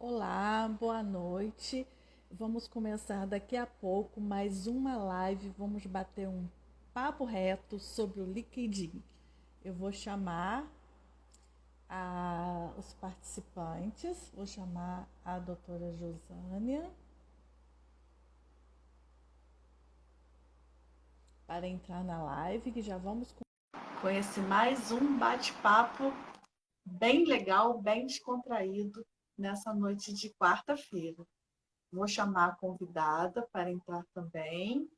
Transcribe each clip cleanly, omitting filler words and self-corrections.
Olá, boa noite. Vamos começar daqui a pouco mais uma live. Vamos bater um papo reto sobre o LinkedIn. Eu vou chamar os participantes. Vou chamar a doutora Josânia para entrar na live, que já vamos conhecer mais um bate-papo bem legal, bem descontraído nessa noite de quarta-feira. Vou chamar a convidada para entrar também.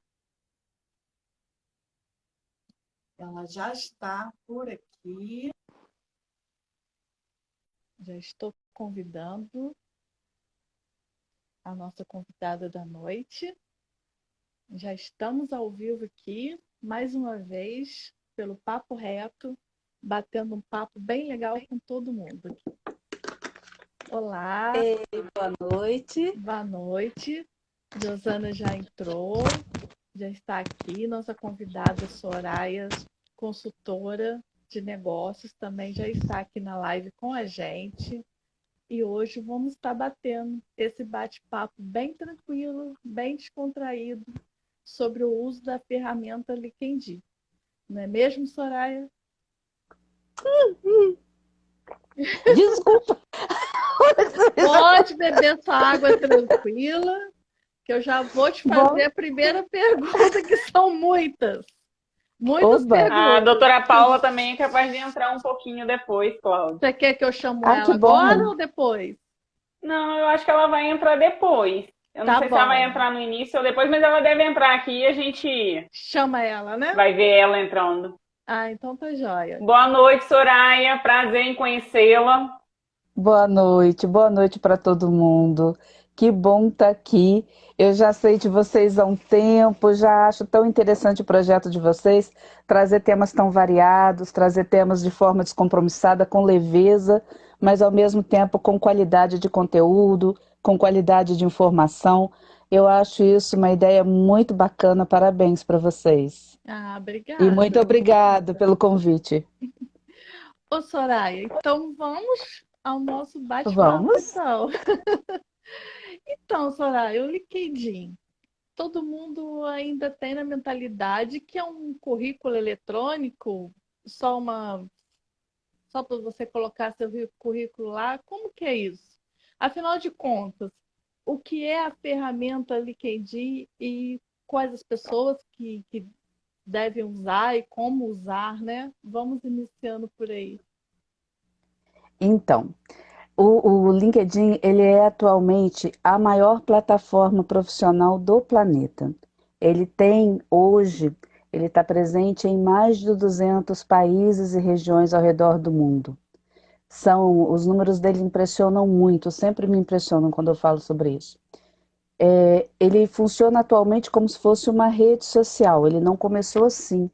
Ela já está por aqui. Já estou convidando a nossa convidada da noite. Já estamos ao vivo aqui, mais uma vez, pelo Papo Reto, batendo um papo bem legal com todo mundo. Olá. Ei, boa noite. Boa noite. Josana já entrou, já está aqui. Nossa convidada Soraya, consultora de negócios, também já está aqui na live com a gente. E hoje vamos estar batendo esse bate-papo bem tranquilo, bem descontraído, sobre o uso da ferramenta LinkedIn. Não é mesmo, Soraya? Desculpa. Pode beber sua água tranquila, que eu já vou te fazer a primeira pergunta, que são muitas. Muitas perguntas. A doutora Paula também é capaz de entrar um pouquinho depois, Cláudia. Você quer que eu chamo ela agora ou depois? Não, eu acho que ela vai entrar depois. Eu não sei se ela vai entrar no início ou depois, mas ela deve entrar aqui e a gente chama ela, né? Vai ver ela entrando. Ah, então tá joia. Boa noite, Soraya. Prazer em conhecê-la. Boa noite para todo mundo. Que bom estar aqui. Eu já sei de vocês há um tempo, já acho tão interessante o projeto de vocês, trazer temas tão variados, trazer temas de forma descompromissada, com leveza, mas ao mesmo tempo com qualidade de conteúdo, com qualidade de informação. Eu acho isso uma ideia muito bacana. Parabéns para vocês. Ah, obrigada. E muito obrigada pelo convite. Ô, Soraya, então vamos ao nosso bate-papo. Vamos. Então, Soraya, o LinkedIn. Todo mundo ainda tem na mentalidade que é um currículo eletrônico, só para você colocar seu currículo lá. Como que é isso? Afinal de contas, o que é a ferramenta LinkedIn e quais as pessoas que devem usar e como usar, né? Vamos iniciando por aí. Então, o LinkedIn, ele é atualmente a maior plataforma profissional do planeta. Ele tem, hoje, ele está presente em mais de 200 países e regiões ao redor do mundo. Os números dele impressionam muito, sempre me impressionam quando eu falo sobre isso. Ele funciona atualmente como se fosse uma rede social, ele não começou assim.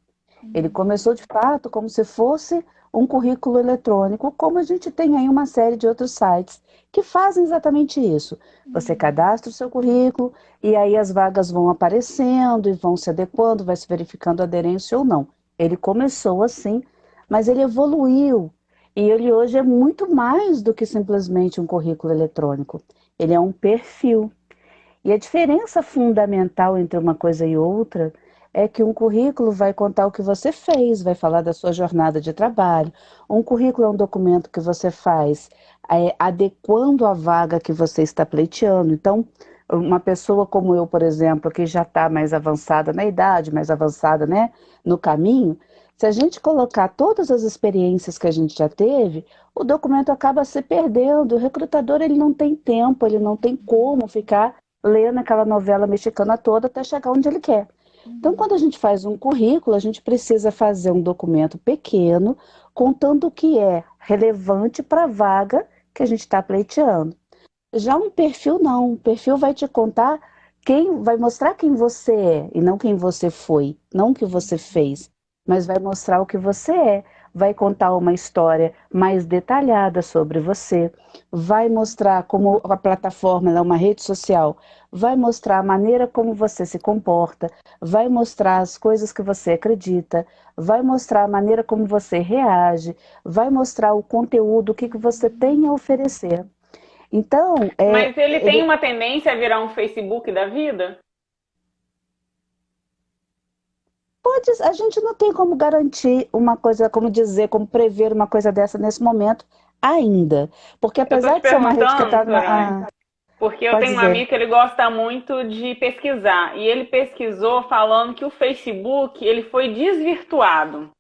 Ele começou de fato como se fosse um currículo eletrônico, como a gente tem aí uma série de outros sites que fazem exatamente isso. Você cadastra o seu currículo e aí as vagas vão aparecendo e vão se adequando, vai se verificando aderência ou não. Ele começou assim, mas ele evoluiu e ele hoje é muito mais do que simplesmente um currículo eletrônico. Ele é um perfil. E a diferença fundamental entre uma coisa e outra é que um currículo vai contar o que você fez, vai falar da sua jornada de trabalho. Um currículo é um documento que você faz adequando a vaga que você está pleiteando. Então, uma pessoa como eu, por exemplo, que já está mais avançada na idade, mais avançada, né, no caminho, se a gente colocar todas as experiências que a gente já teve, o documento acaba se perdendo. O recrutador, ele não tem tempo, ele não tem como ficar lendo aquela novela mexicana toda até chegar onde ele quer. Então, quando a gente faz um currículo, a gente precisa fazer um documento pequeno, contando o que é relevante para a vaga que a gente está pleiteando. Já um perfil não, um perfil vai te contar vai mostrar quem você é e não quem você foi, não o que você fez, mas vai mostrar o que você é, vai contar uma história mais detalhada sobre você, vai mostrar como a plataforma é uma rede social, vai mostrar a maneira como você se comporta, vai mostrar as coisas que você acredita, vai mostrar a maneira como você reage, vai mostrar o conteúdo, o que você tem a oferecer. Então, Mas ele tem uma tendência a virar um Facebook da vida? a gente não tem como garantir uma coisa, como dizer, como prever uma coisa dessa nesse momento ainda. Porque Eu tô apesar te de ser uma rede que perguntando, está Soraya, na. porque eu Pode tenho um dizer. amigo que ele gosta muito de pesquisar, e ele pesquisou falando que o Facebook, ele foi desvirtuado.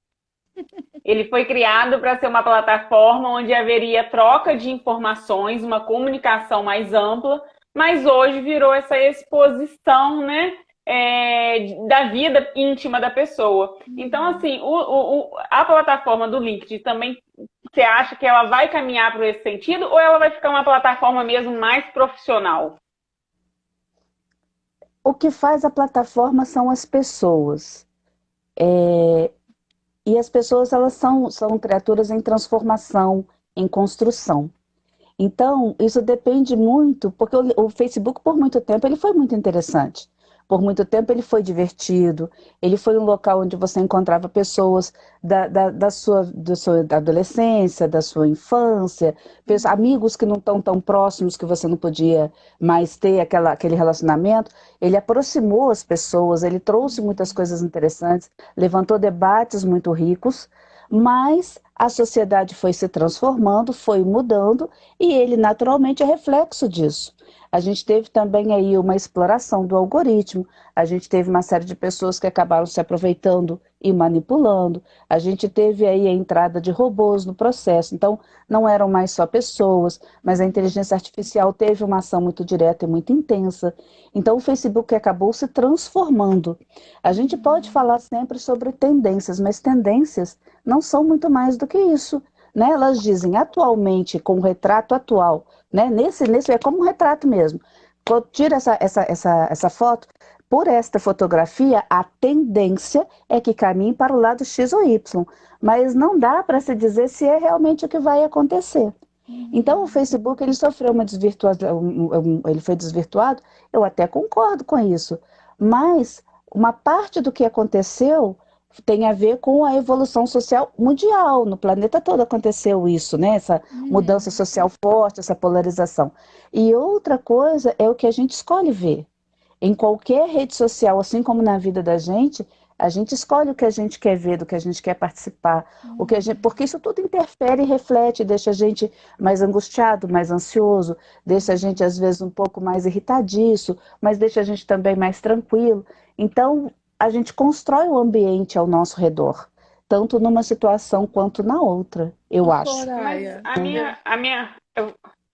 Ele foi criado para ser uma plataforma onde haveria troca de informações, uma comunicação mais ampla, mas hoje virou essa exposição, né, da vida íntima da pessoa. Então, assim, a plataforma do LinkedIn também, você acha que ela vai caminhar para esse sentido ou ela vai ficar uma plataforma mesmo mais profissional? O que faz a plataforma são as pessoas. E as pessoas, elas são criaturas em transformação, em construção. Então, isso depende muito, porque o Facebook, por muito tempo, ele foi muito interessante. Por muito tempo, ele foi divertido, ele foi um local onde você encontrava pessoas da sua adolescência, da sua infância, amigos que não estão tão próximos, que você não podia mais ter aquele relacionamento. Ele aproximou as pessoas, ele trouxe muitas coisas interessantes, levantou debates muito ricos, mas a sociedade foi se transformando, foi mudando, e ele naturalmente é reflexo disso. A gente teve também aí uma exploração do algoritmo, a gente teve uma série de pessoas que acabaram se aproveitando e manipulando, a gente teve aí a entrada de robôs no processo, então não eram mais só pessoas, mas a inteligência artificial teve uma ação muito direta e muito intensa. Então o Facebook acabou se transformando. A gente pode falar sempre sobre tendências, mas tendências não são muito mais do que isso. Né? Elas dizem atualmente, com o retrato atual, né? Nesse é como um retrato mesmo. Tira essa foto, por esta fotografia, a tendência é que caminhe para o lado X ou Y, mas não dá para se dizer se é realmente o que vai acontecer. Então o Facebook ele sofreu uma desvirtuação, ele foi desvirtuado, eu até concordo com isso, mas uma parte do que aconteceu tem a ver com a evolução social mundial. No planeta todo aconteceu isso, né? Essa mudança social forte, essa polarização. E outra coisa é o que a gente escolhe ver. Em qualquer rede social, assim como na vida da gente, a gente escolhe o que a gente quer ver, do que a gente quer participar, porque isso tudo interfere e reflete, deixa a gente mais angustiado, mais ansioso, deixa a gente às vezes um pouco mais irritadiço, mas deixa a gente também mais tranquilo. Então, a gente constrói o ambiente ao nosso redor, tanto numa situação quanto na outra, eu acho. Mas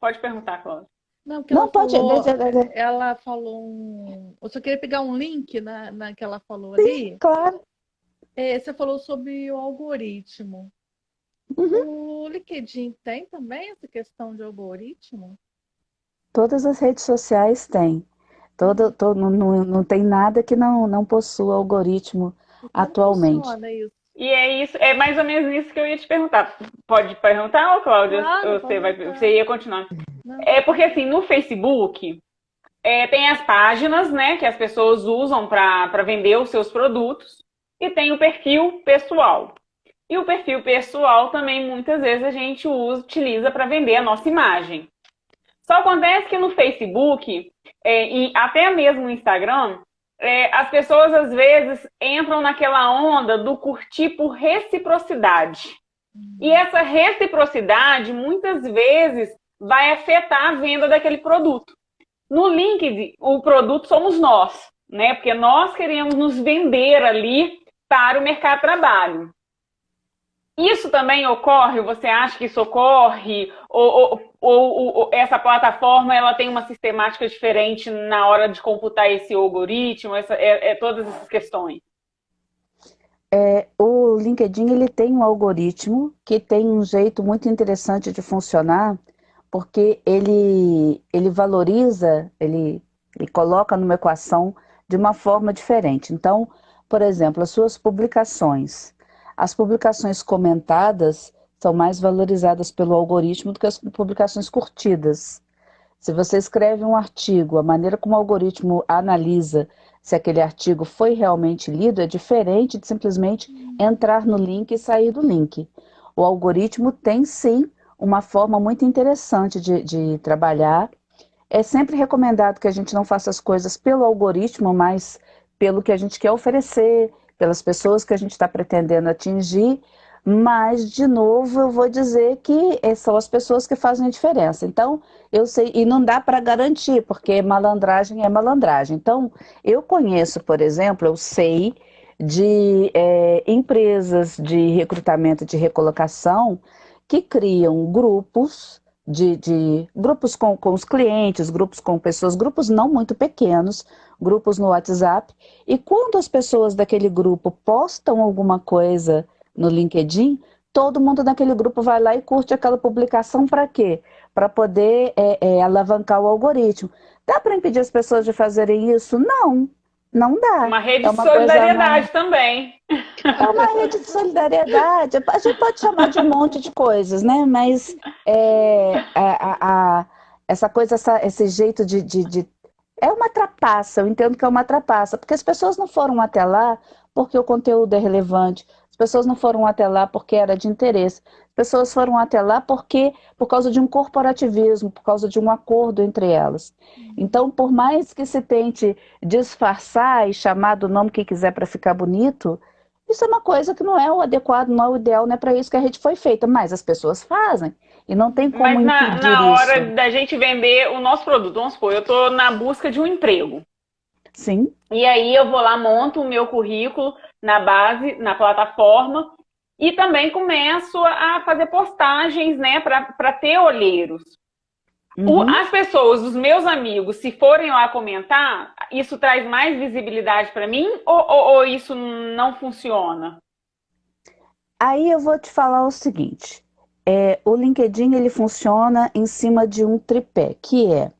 pode perguntar, Cláudia. Não, porque Não, pode. ela falou Eu só queria pegar um link na que ela falou Sim, ali. claro. Você falou sobre o algoritmo. Uhum. O LinkedIn tem também essa questão de algoritmo? Todas as redes sociais têm. Não tem nada que não possua algoritmo E como atualmente. funciona isso? E é isso, é mais ou menos isso que eu ia te perguntar. Pode perguntar, ou Cláudia? Claro, Você ia continuar? Não. É porque assim, no Facebook tem as páginas, né, que as pessoas usam para vender os seus produtos, e tem o perfil pessoal. E o perfil pessoal também muitas vezes a gente utiliza para vender a nossa imagem. Só acontece que no Facebook e até mesmo no Instagram, as pessoas às vezes entram naquela onda do curtir por reciprocidade. E essa reciprocidade muitas vezes vai afetar a venda daquele produto. No LinkedIn, o produto somos nós, né? Porque nós queremos nos vender ali para o mercado de trabalho. Isso também ocorre? Você acha que isso ocorre? Ou essa plataforma ela tem uma sistemática diferente na hora de computar esse algoritmo? Todas essas questões. O LinkedIn ele tem um algoritmo que tem um jeito muito interessante de funcionar, porque ele valoriza, ele coloca numa equação de uma forma diferente. Então, por exemplo, as publicações comentadas são mais valorizadas pelo algoritmo do que as publicações curtidas. Se você escreve um artigo, a maneira como o algoritmo analisa se aquele artigo foi realmente lido é diferente de simplesmente entrar no link e sair do link. O algoritmo tem sim uma forma muito interessante de trabalhar. É sempre recomendado que a gente não faça as coisas pelo algoritmo, mas pelo que a gente quer oferecer, pelas pessoas que a gente está pretendendo atingir. Mas, de novo, eu vou dizer que são as pessoas que fazem a diferença. Então, eu sei, e não dá para garantir, porque malandragem é malandragem. Então, eu conheço, por exemplo, eu sei de empresas de recrutamento, de recolocação, que criam grupos grupos com os clientes, grupos com pessoas, grupos não muito pequenos, grupos no WhatsApp, e quando as pessoas daquele grupo postam alguma coisa no LinkedIn, todo mundo naquele grupo vai lá e curte aquela publicação para quê? Para poder alavancar o algoritmo. Dá para impedir as pessoas de fazerem isso? Não, não dá. Uma rede É de uma coisa solidariedade também. é uma rede de solidariedade. A gente pode chamar de um monte de coisas, né? Mas essa coisa, esse jeito é uma trapaça, eu entendo que é uma trapaça, porque as pessoas não foram até lá porque o conteúdo é relevante, as pessoas não foram até lá porque era de interesse, as pessoas foram até lá por causa de um corporativismo, por causa de um acordo entre elas. Então, por mais que se tente disfarçar e chamar do nome que quiser para ficar bonito, isso é uma coisa que não é o adequado, não é o ideal, não é para isso que a rede foi feita, mas as pessoas fazem e não tem como Mas impedir na isso. hora da gente vender o nosso produto, vamos supor, eu estou na busca de um emprego. Sim. E aí eu vou lá, monto o meu currículo na base, na plataforma, e também começo a fazer postagens, né, para ter olheiros. Uhum. As pessoas, os meus amigos, se forem lá comentar, isso traz mais visibilidade para mim ou isso não funciona? Aí eu vou te falar o seguinte, o LinkedIn ele funciona em cima de um tripé, que é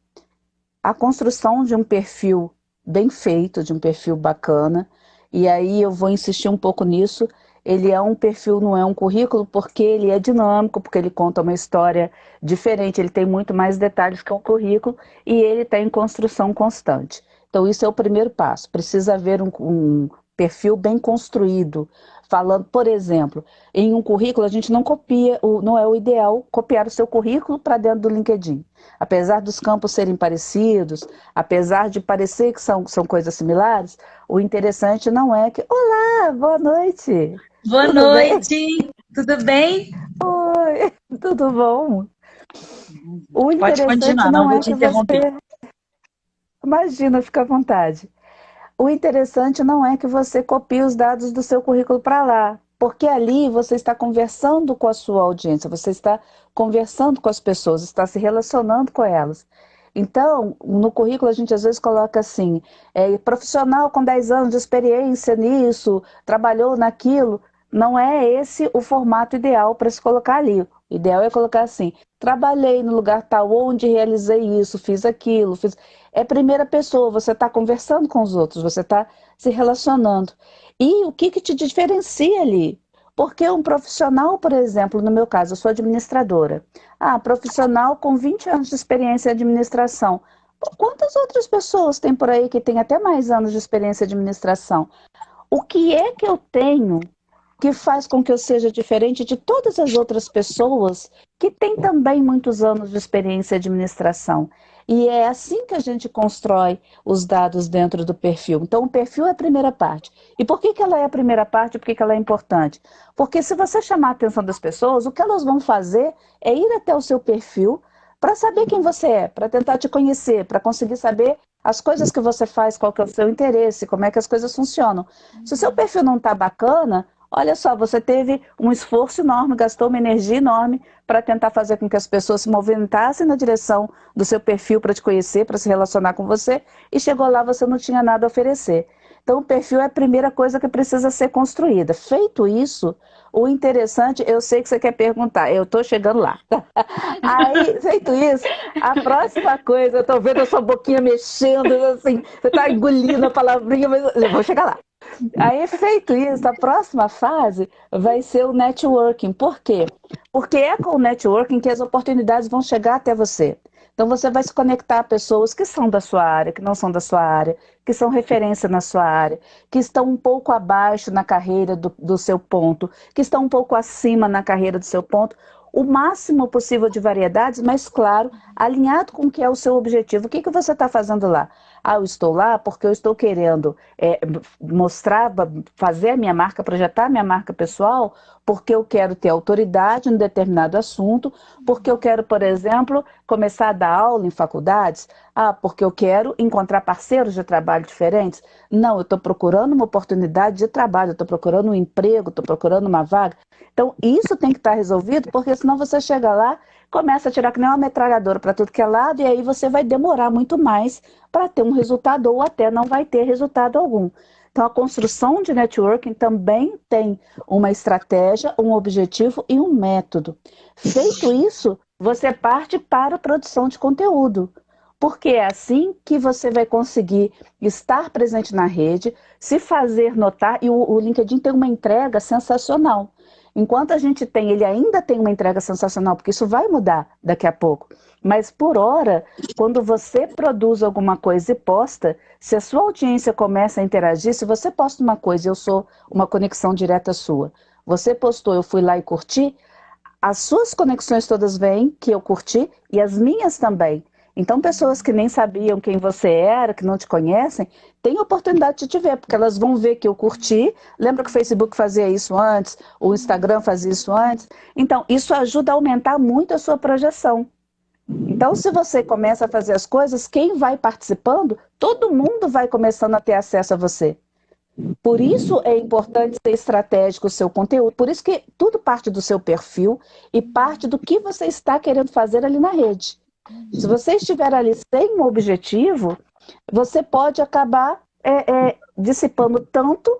a construção de um perfil bem feito, de um perfil bacana, e aí eu vou insistir um pouco nisso. Ele é um perfil, não é um currículo, porque ele é dinâmico, porque ele conta uma história diferente, ele tem muito mais detalhes que um currículo e ele está em construção constante. Então, isso é o primeiro passo. Precisa haver um perfil bem construído. Falando, por exemplo, em um currículo, a gente não copia, não é o ideal copiar o seu currículo para dentro do LinkedIn. Apesar dos campos serem parecidos, apesar de parecer que são coisas similares, o interessante não é que. Olá, boa noite! Boa Tudo bem? noite, tudo bem? Oi, tudo bom? O Pode interessante continuar, não não vou é te que você. interromper. Imagina, fica à vontade. O interessante não é que você copie os dados do seu currículo para lá, porque ali você está conversando com a sua audiência, você está conversando com as pessoas, está se relacionando com elas. Então, no currículo a gente às vezes coloca assim, profissional com 10 anos de experiência nisso, trabalhou naquilo. Não é esse o formato ideal para se colocar ali. O ideal é colocar assim, trabalhei no lugar tal, onde realizei isso, fiz aquilo, fiz... É primeira pessoa, você está conversando com os outros, você está se relacionando. E o que te diferencia ali? Porque um profissional, por exemplo, no meu caso, eu sou administradora. Ah, profissional com 20 anos de experiência em administração. Pô, quantas outras pessoas tem por aí que têm até mais anos de experiência em administração? O que é que eu tenho que faz com que eu seja diferente de todas as outras pessoas que têm também muitos anos de experiência em administração? E é assim que a gente constrói os dados dentro do perfil. Então, o perfil é a primeira parte. E por que ela é a primeira parte? Por que ela é importante? Porque se você chamar a atenção das pessoas, o que elas vão fazer é ir até o seu perfil para saber quem você é, para tentar te conhecer, para conseguir saber as coisas que você faz, qual que é o seu interesse, como é que as coisas funcionam. Se o seu perfil não está bacana, olha só, você teve um esforço enorme, gastou uma energia enorme para tentar fazer com que as pessoas se movimentassem na direção do seu perfil para te conhecer, para se relacionar com você, e chegou lá, você não tinha nada a oferecer. Então, o perfil é a primeira coisa que precisa ser construída. Feito isso, o interessante, eu sei que você quer perguntar, eu estou chegando lá. Aí, feito isso, a próxima coisa, eu estou vendo a sua boquinha mexendo, assim, você está engolindo a palavrinha, mas eu vou chegar lá. Aí, feito isso, a próxima fase vai ser o networking. Por quê? Porque é com o networking que as oportunidades vão chegar até você. Então, você vai se conectar a pessoas que são da sua área, que não são da sua área, que são referência na sua área, que estão um pouco abaixo na carreira do seu ponto, que estão um pouco acima na carreira do seu ponto. o máximo possível de variedades, mas claro, alinhado com o que é o seu objetivo. O que você está fazendo lá? Ah, eu estou lá porque eu estou querendo mostrar, fazer a minha marca, projetar a minha marca pessoal, porque eu quero ter autoridade em um determinado assunto, porque eu quero, por exemplo, começar a dar aula em faculdades, porque eu quero encontrar parceiros de trabalho diferentes. Não, eu estou procurando uma oportunidade de trabalho, eu estou procurando um emprego, estou procurando uma vaga. Então, isso tem que estar resolvido, porque senão você chega lá, começa a tirar que nem uma metralhadora para tudo que é lado, e aí você vai demorar muito mais para ter um resultado, ou até não vai ter resultado algum. Então, a construção de networking também tem uma estratégia, um objetivo e um método. Feito isso, você parte para a produção de conteúdo, porque é assim que você vai conseguir estar presente na rede, se fazer notar, e o LinkedIn tem uma entrega sensacional. Enquanto a gente tem, ele ainda tem uma entrega sensacional, porque isso vai mudar daqui a pouco. Mas por hora, quando você produz alguma coisa e posta, se a sua audiência começa a interagir, se você posta uma coisa, eu sou uma conexão direta sua. Você postou, eu fui lá e curti, as suas conexões todas vêm, que eu curti, e as minhas também. Então, pessoas que nem sabiam quem você era, que não te conhecem, têm oportunidade de te ver, porque elas vão ver que eu curti. Lembra que o Facebook fazia isso antes, o Instagram fazia isso antes? Então, isso ajuda a aumentar muito a sua projeção. Então, se você começa a fazer as coisas, quem vai participando, todo mundo vai começando a ter acesso a você. Por isso é importante ser estratégico o seu conteúdo, por isso que tudo parte do seu perfil e parte do que você está querendo fazer ali na rede. Se você estiver ali sem um objetivo, você pode acabar dissipando tanto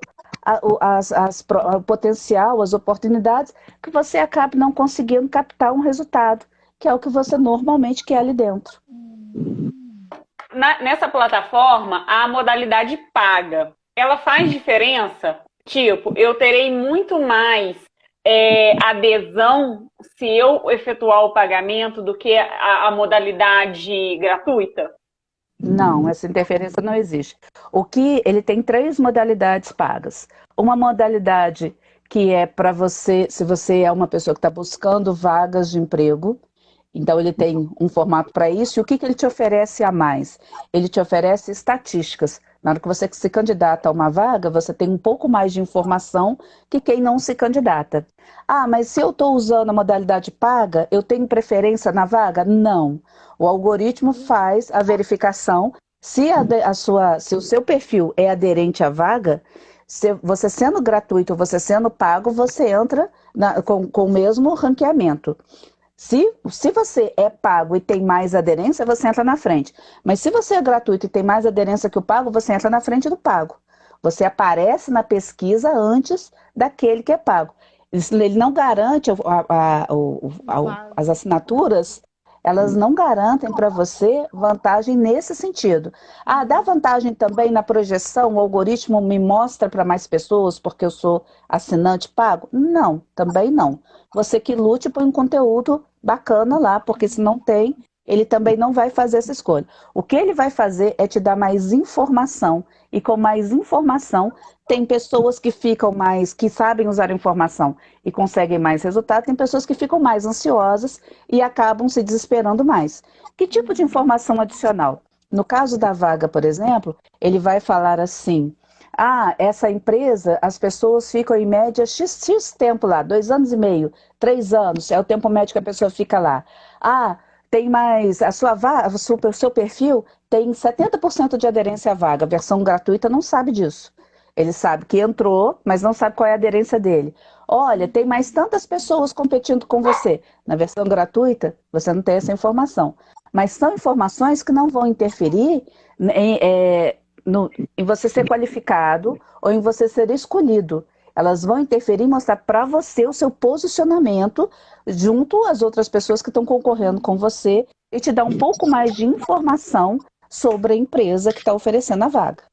o potencial, as oportunidades, que você acaba não conseguindo captar um resultado, que é o que você normalmente quer ali dentro. Nessa plataforma, a modalidade paga, ela faz diferença? Tipo, eu terei muito mais adesão se eu efetuar o pagamento do que a modalidade gratuita? Não, essa interferência não existe. Ele tem 3 modalidades pagas. Uma modalidade que é para você, se você é uma pessoa que está buscando vagas de emprego, então ele tem um formato para isso. E o que ele te oferece a mais? Ele te oferece estatísticas. Na hora que você se candidata a uma vaga, você tem um pouco mais de informação que quem não se candidata. Mas se eu estou usando a modalidade paga, eu tenho preferência na vaga? Não. O algoritmo faz a verificação. Se o seu perfil é aderente à vaga, você sendo gratuito ou você sendo pago, você entra com o mesmo ranqueamento. Se você é pago e tem mais aderência, você entra na frente. Mas se você é gratuito e tem mais aderência que o pago, você entra na frente do pago. Você aparece na pesquisa antes daquele que é pago. Ele não garante as assinaturas, elas não garantem para você vantagem nesse sentido. Dá vantagem também na projeção, o algoritmo me mostra para mais pessoas porque eu sou assinante pago? Não, também não. Você que lute por um conteúdo bacana lá, porque se não tem, ele também não vai fazer essa escolha. O que ele vai fazer é te dar mais informação, e com mais informação, tem pessoas que ficam mais, que sabem usar a informação e conseguem mais resultado, tem pessoas que ficam mais ansiosas e acabam se desesperando mais. Que tipo de informação adicional? No caso da vaga, por exemplo, ele vai falar assim: essa empresa, as pessoas ficam em média X tempo lá, 2 anos e meio, 3 anos, é o tempo médio que a pessoa fica lá. Tem mais, o seu perfil tem 70% de aderência à vaga, a versão gratuita não sabe disso. Ele sabe que entrou, mas não sabe qual é a aderência dele. Olha, tem mais tantas pessoas competindo com você. Na versão gratuita, você não tem essa informação. Mas são informações que não vão interferir em você ser qualificado ou em você ser escolhido. Elas vão interferir e mostrar para você o seu posicionamento junto às outras pessoas que estão concorrendo com você e te dar um pouco mais de informação sobre a empresa que está oferecendo a vaga.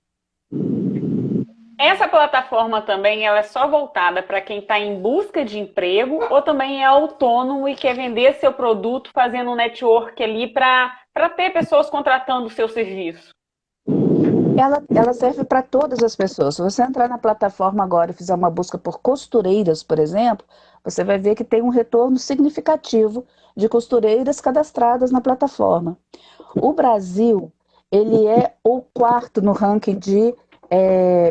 Essa plataforma também ela é só voltada para quem está em busca de emprego ou também é autônomo e quer vender seu produto fazendo um network ali para ter pessoas contratando o seu serviço? ela serve para todas as pessoas. Se você entrar na plataforma agora e fizer uma busca por costureiras, por exemplo, você vai ver que tem um retorno significativo de costureiras cadastradas na plataforma. O Brasil, ele é o quarto no ranking de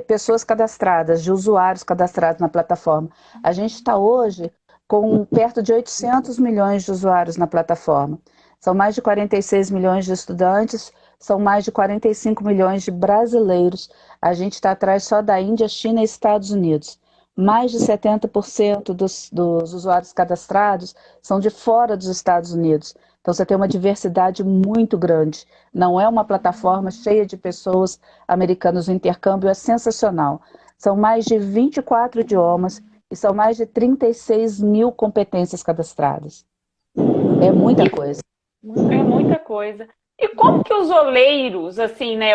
pessoas cadastradas, de usuários cadastrados na plataforma. A gente está hoje com perto de 800 milhões de usuários na plataforma. São mais de 46 milhões de estudantes, são mais de 45 milhões de brasileiros. A gente está atrás só da Índia, China e Estados Unidos. Mais de 70% dos usuários cadastrados são de fora dos Estados Unidos. Então você tem uma diversidade muito grande. Não é uma plataforma cheia de pessoas americanas. O intercâmbio é sensacional. São mais de 24 idiomas e são mais de 36 mil competências cadastradas. É muita coisa. É muita coisa. E como que os oleiros, assim, né,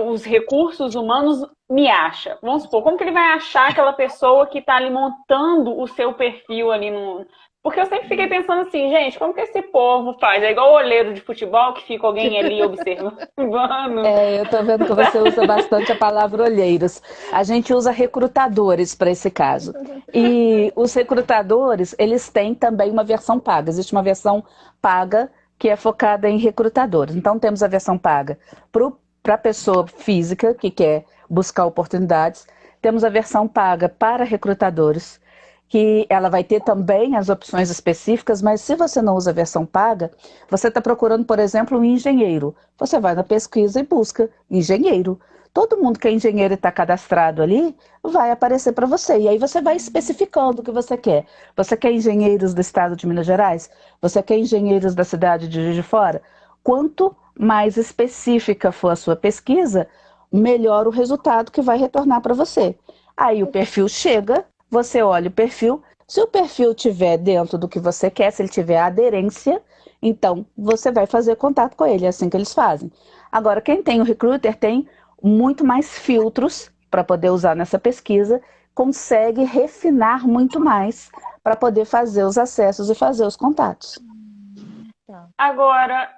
os recursos humanos me acham? Vamos supor, como que ele vai achar aquela pessoa que está ali montando o seu perfil ali no... Porque eu sempre fiquei pensando assim, gente, como que esse povo faz? É igual o olheiro de futebol, que fica alguém ali observando. Eu estou vendo que você usa bastante a palavra olheiros. A gente usa recrutadores para esse caso. E os recrutadores, eles têm também uma versão paga. Existe uma versão paga que é focada em recrutadores. Então, temos a versão paga para a pessoa física que quer buscar oportunidades. Temos a versão paga para recrutadores, que ela vai ter também as opções específicas, mas se você não usa a versão paga, você está procurando, por exemplo, um engenheiro. Você vai na pesquisa e busca engenheiro. Todo mundo que é engenheiro e está cadastrado ali, vai aparecer para você. E aí você vai especificando o que você quer. Você quer engenheiros do estado de Minas Gerais? Você quer engenheiros da cidade de Juiz de Fora? Quanto mais específica for a sua pesquisa, melhor o resultado que vai retornar para você. Aí o perfil chega, você olha o perfil. Se o perfil tiver dentro do que você quer, se ele tiver aderência, então você vai fazer contato com ele. É assim que eles fazem. Agora, quem tem o Recruiter tem muito mais filtros para poder usar nessa pesquisa, consegue refinar muito mais para poder fazer os acessos e fazer os contatos. Agora,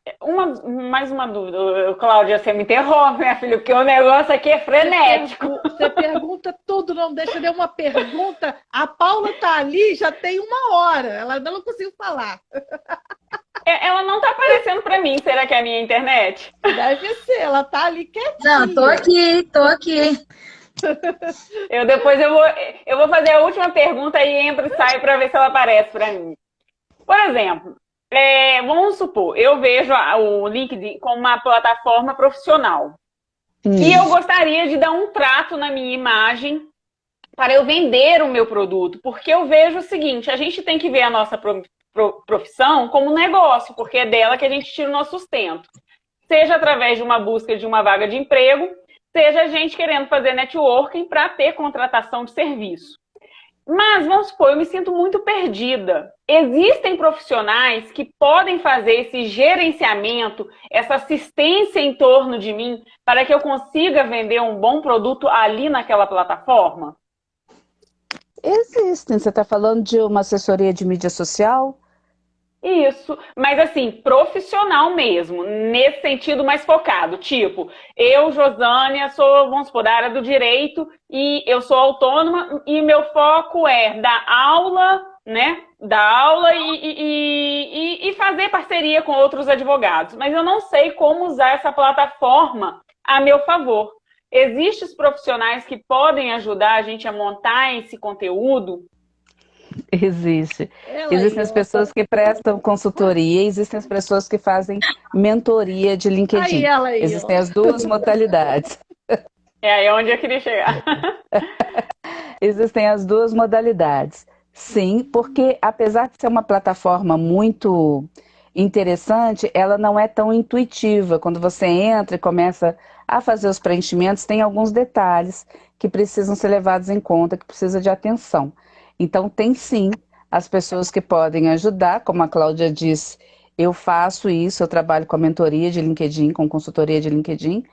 mais uma dúvida. Cláudia, você me interrompe, minha filha, porque o negócio aqui é frenético. Você pergunta tudo, não deixa nenhuma pergunta. A Paula tá ali já tem 1 hora, ela ainda não conseguiu falar. Ela não tá aparecendo para mim, será que é a minha internet? Deve ser, ela tá ali quietinha. Não, tô aqui. Depois eu vou fazer a última pergunta e entro e saio para ver se ela aparece para mim. Por exemplo, vamos supor, eu vejo o LinkedIn como uma plataforma profissional. E eu gostaria de dar um trato na minha imagem para eu vender o meu produto. Porque eu vejo o seguinte, a gente tem que ver a nossa profissão como um negócio, porque é dela que a gente tira o nosso sustento. Seja através de uma busca de uma vaga de emprego, seja a gente querendo fazer networking para ter contratação de serviço. Mas, vamos supor, eu me sinto muito perdida. Existem profissionais que podem fazer esse gerenciamento, essa assistência em torno de mim, para que eu consiga vender um bom produto ali naquela plataforma? Existem. Você está falando de uma assessoria de mídia social? Isso, mas assim, profissional mesmo, nesse sentido mais focado. Tipo, eu, Josânia, sou, vamos supor, da área do direito e eu sou autônoma e meu foco é dar aula, né? Dar aula e fazer parceria com outros advogados. Mas eu não sei como usar essa plataforma a meu favor. Existem os profissionais que podem ajudar a gente a montar esse conteúdo? Existe. Existem as pessoas que prestam consultoria, existem as pessoas que fazem mentoria de LinkedIn. Existem as duas modalidades. É aí onde eu queria chegar. Existem as duas modalidades. Sim, porque apesar de ser uma plataforma muito interessante, ela não é tão intuitiva. Quando você entra e começa a fazer os preenchimentos, tem alguns detalhes que precisam ser levados em conta, que precisa de atenção. Então, tem sim as pessoas que podem ajudar, como a Cláudia disse, eu faço isso, eu trabalho com a mentoria de LinkedIn, com consultoria de LinkedIn,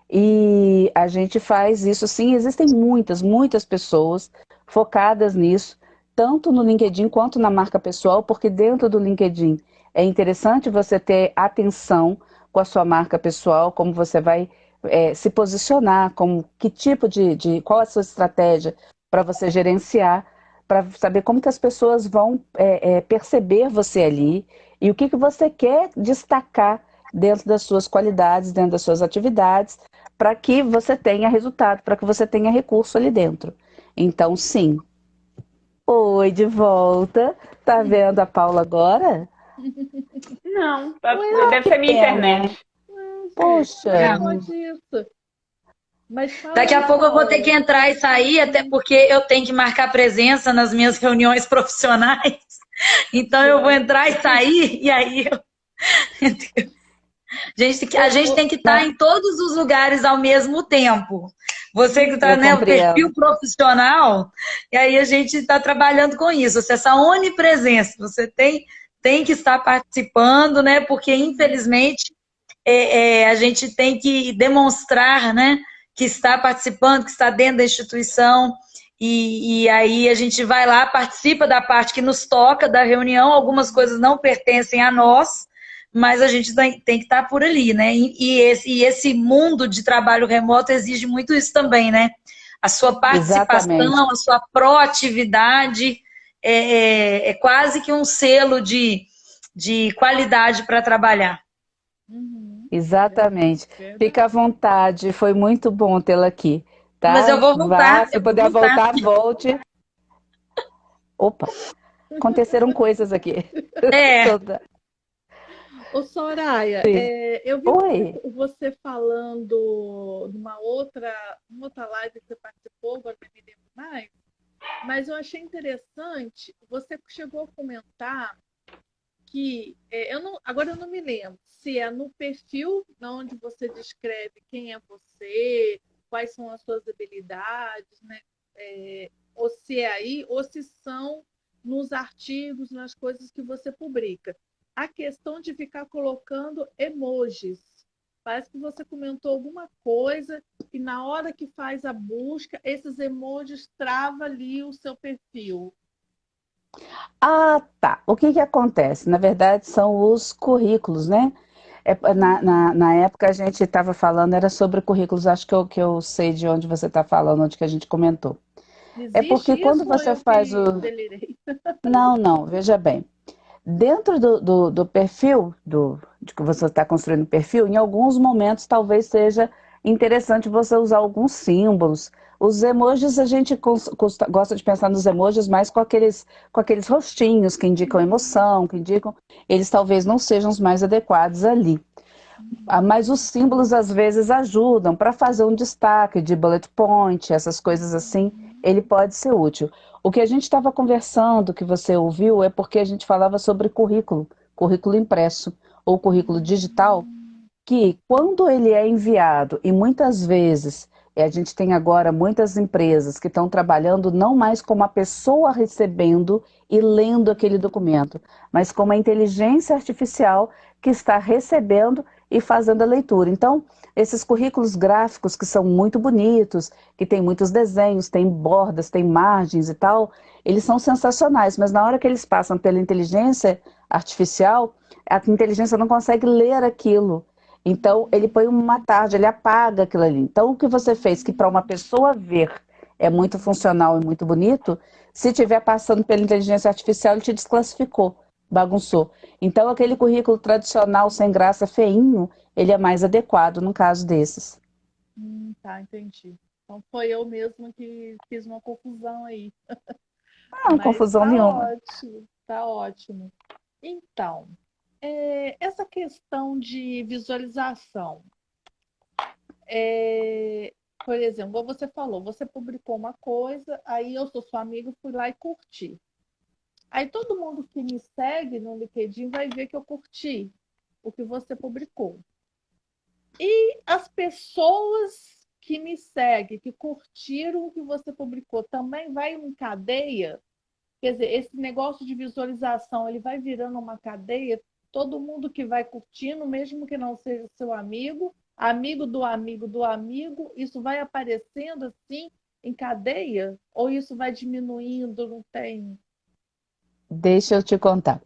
e a gente faz isso sim. Existem muitas pessoas focadas nisso, tanto no LinkedIn quanto na marca pessoal, porque dentro do LinkedIn é interessante você ter atenção com a sua marca pessoal, como você vai se posicionar, como que tipo qual a sua estratégia para você gerenciar, para saber como que as pessoas vão perceber você ali e o que que você quer destacar dentro das suas qualidades, dentro das suas atividades, para que você tenha resultado, para que você tenha recurso ali dentro. Então, sim. Oi, de volta. Tá vendo a Paula agora? Não, Ué, deve ser minha Pena. internet. gente, como é que Poxa. pode isso? Mas fala Daqui aí, a pouco eu vou ter que Paula. entrar e sair, até porque eu tenho que marcar presença nas minhas reuniões profissionais. Então eu vou Joia. entrar e sair, e aí a gente Ô, tem que estar Não, em todos os lugares ao mesmo tempo. Você que está, eu né, o perfil compreendo. profissional, e aí a gente está trabalhando com isso. Essa onipresença, você tem que estar participando, né? Porque infelizmente a gente tem que demonstrar, né, que está participando, que está dentro da instituição, e aí a gente vai lá, participa da parte que nos toca da reunião, algumas coisas não pertencem a nós, mas a gente tem que estar por ali, né? E esse mundo de trabalho remoto exige muito isso também, né? A sua Exatamente. participação, a sua proatividade é quase que um selo de qualidade para trabalhar. uhum, Exatamente. verdade. Fica à vontade. Foi muito bom tê-la aqui, Mas eu tá? vou Vá, voltar, se eu vou puder voltar. voltar, volte. Opa, aconteceram coisas aqui. É, Toda. Ô, Soraya, eu vi Oi. você falando numa outra live que você participou, agora não me lembro mais, mas eu achei interessante, você chegou a comentar que, agora eu não me lembro, se é no perfil onde você descreve quem é você, quais são as suas habilidades, né? Ou se é aí, ou se são nos artigos, nas coisas que você publica. A questão de ficar colocando emojis. Parece que você comentou alguma coisa e na hora que faz a busca, esses emojis travam ali o seu perfil. Ah, tá. O que que acontece? Na verdade, são os currículos, né? Na época a gente estava falando, era sobre currículos, acho que eu sei de onde você está falando, onde que a gente comentou. É Existe porque quando isso ou você eu faz que o. delirei? Não, não, veja bem. Dentro do perfil, de que você está construindo o perfil, em alguns momentos talvez seja interessante você usar alguns símbolos. Os emojis, a gente gosta de pensar nos emojis mais com aqueles rostinhos que indicam emoção, que indicam. Eles talvez não sejam os mais adequados ali. Mas os símbolos às vezes ajudam para fazer um destaque de bullet point, essas coisas assim, ele pode ser útil. O que a gente estava conversando, que você ouviu, é porque a gente falava sobre currículo, currículo impresso ou currículo digital, que quando ele é enviado, e muitas vezes, a gente tem agora muitas empresas que estão trabalhando não mais como a pessoa recebendo e lendo aquele documento, mas como a inteligência artificial que está recebendo e fazendo a leitura. Então, esses currículos gráficos que são muito bonitos, que tem muitos desenhos, tem bordas, tem margens e tal, eles são sensacionais, mas na hora que eles passam pela inteligência artificial, a inteligência não consegue ler aquilo. Então, ele põe uma tarde, ele apaga aquilo ali. Então, o que você fez, que para uma pessoa ver é muito funcional e muito bonito, se estiver passando pela inteligência artificial, ele te desclassificou, bagunçou. Então, aquele currículo tradicional, sem graça, feinho, ele é mais adequado no caso desses. Tá, entendi. Então foi eu mesma que fiz uma confusão aí. Não, Mas confusão tá nenhuma. ótimo, tá ótimo. Então, essa questão de visualização, por exemplo, como você falou, você publicou uma coisa, aí eu sou sua amiga, fui lá e curti. Aí todo mundo que me segue no LinkedIn vai ver que eu curti o que você publicou. E as pessoas que me seguem, que curtiram o que você publicou, também vai em cadeia? Quer dizer, esse negócio de visualização, ele vai virando uma cadeia, todo mundo que vai curtindo, mesmo que não seja seu amigo, amigo do amigo do amigo, isso vai aparecendo assim em cadeia? Ou isso vai diminuindo, não tem? Deixa eu te contar.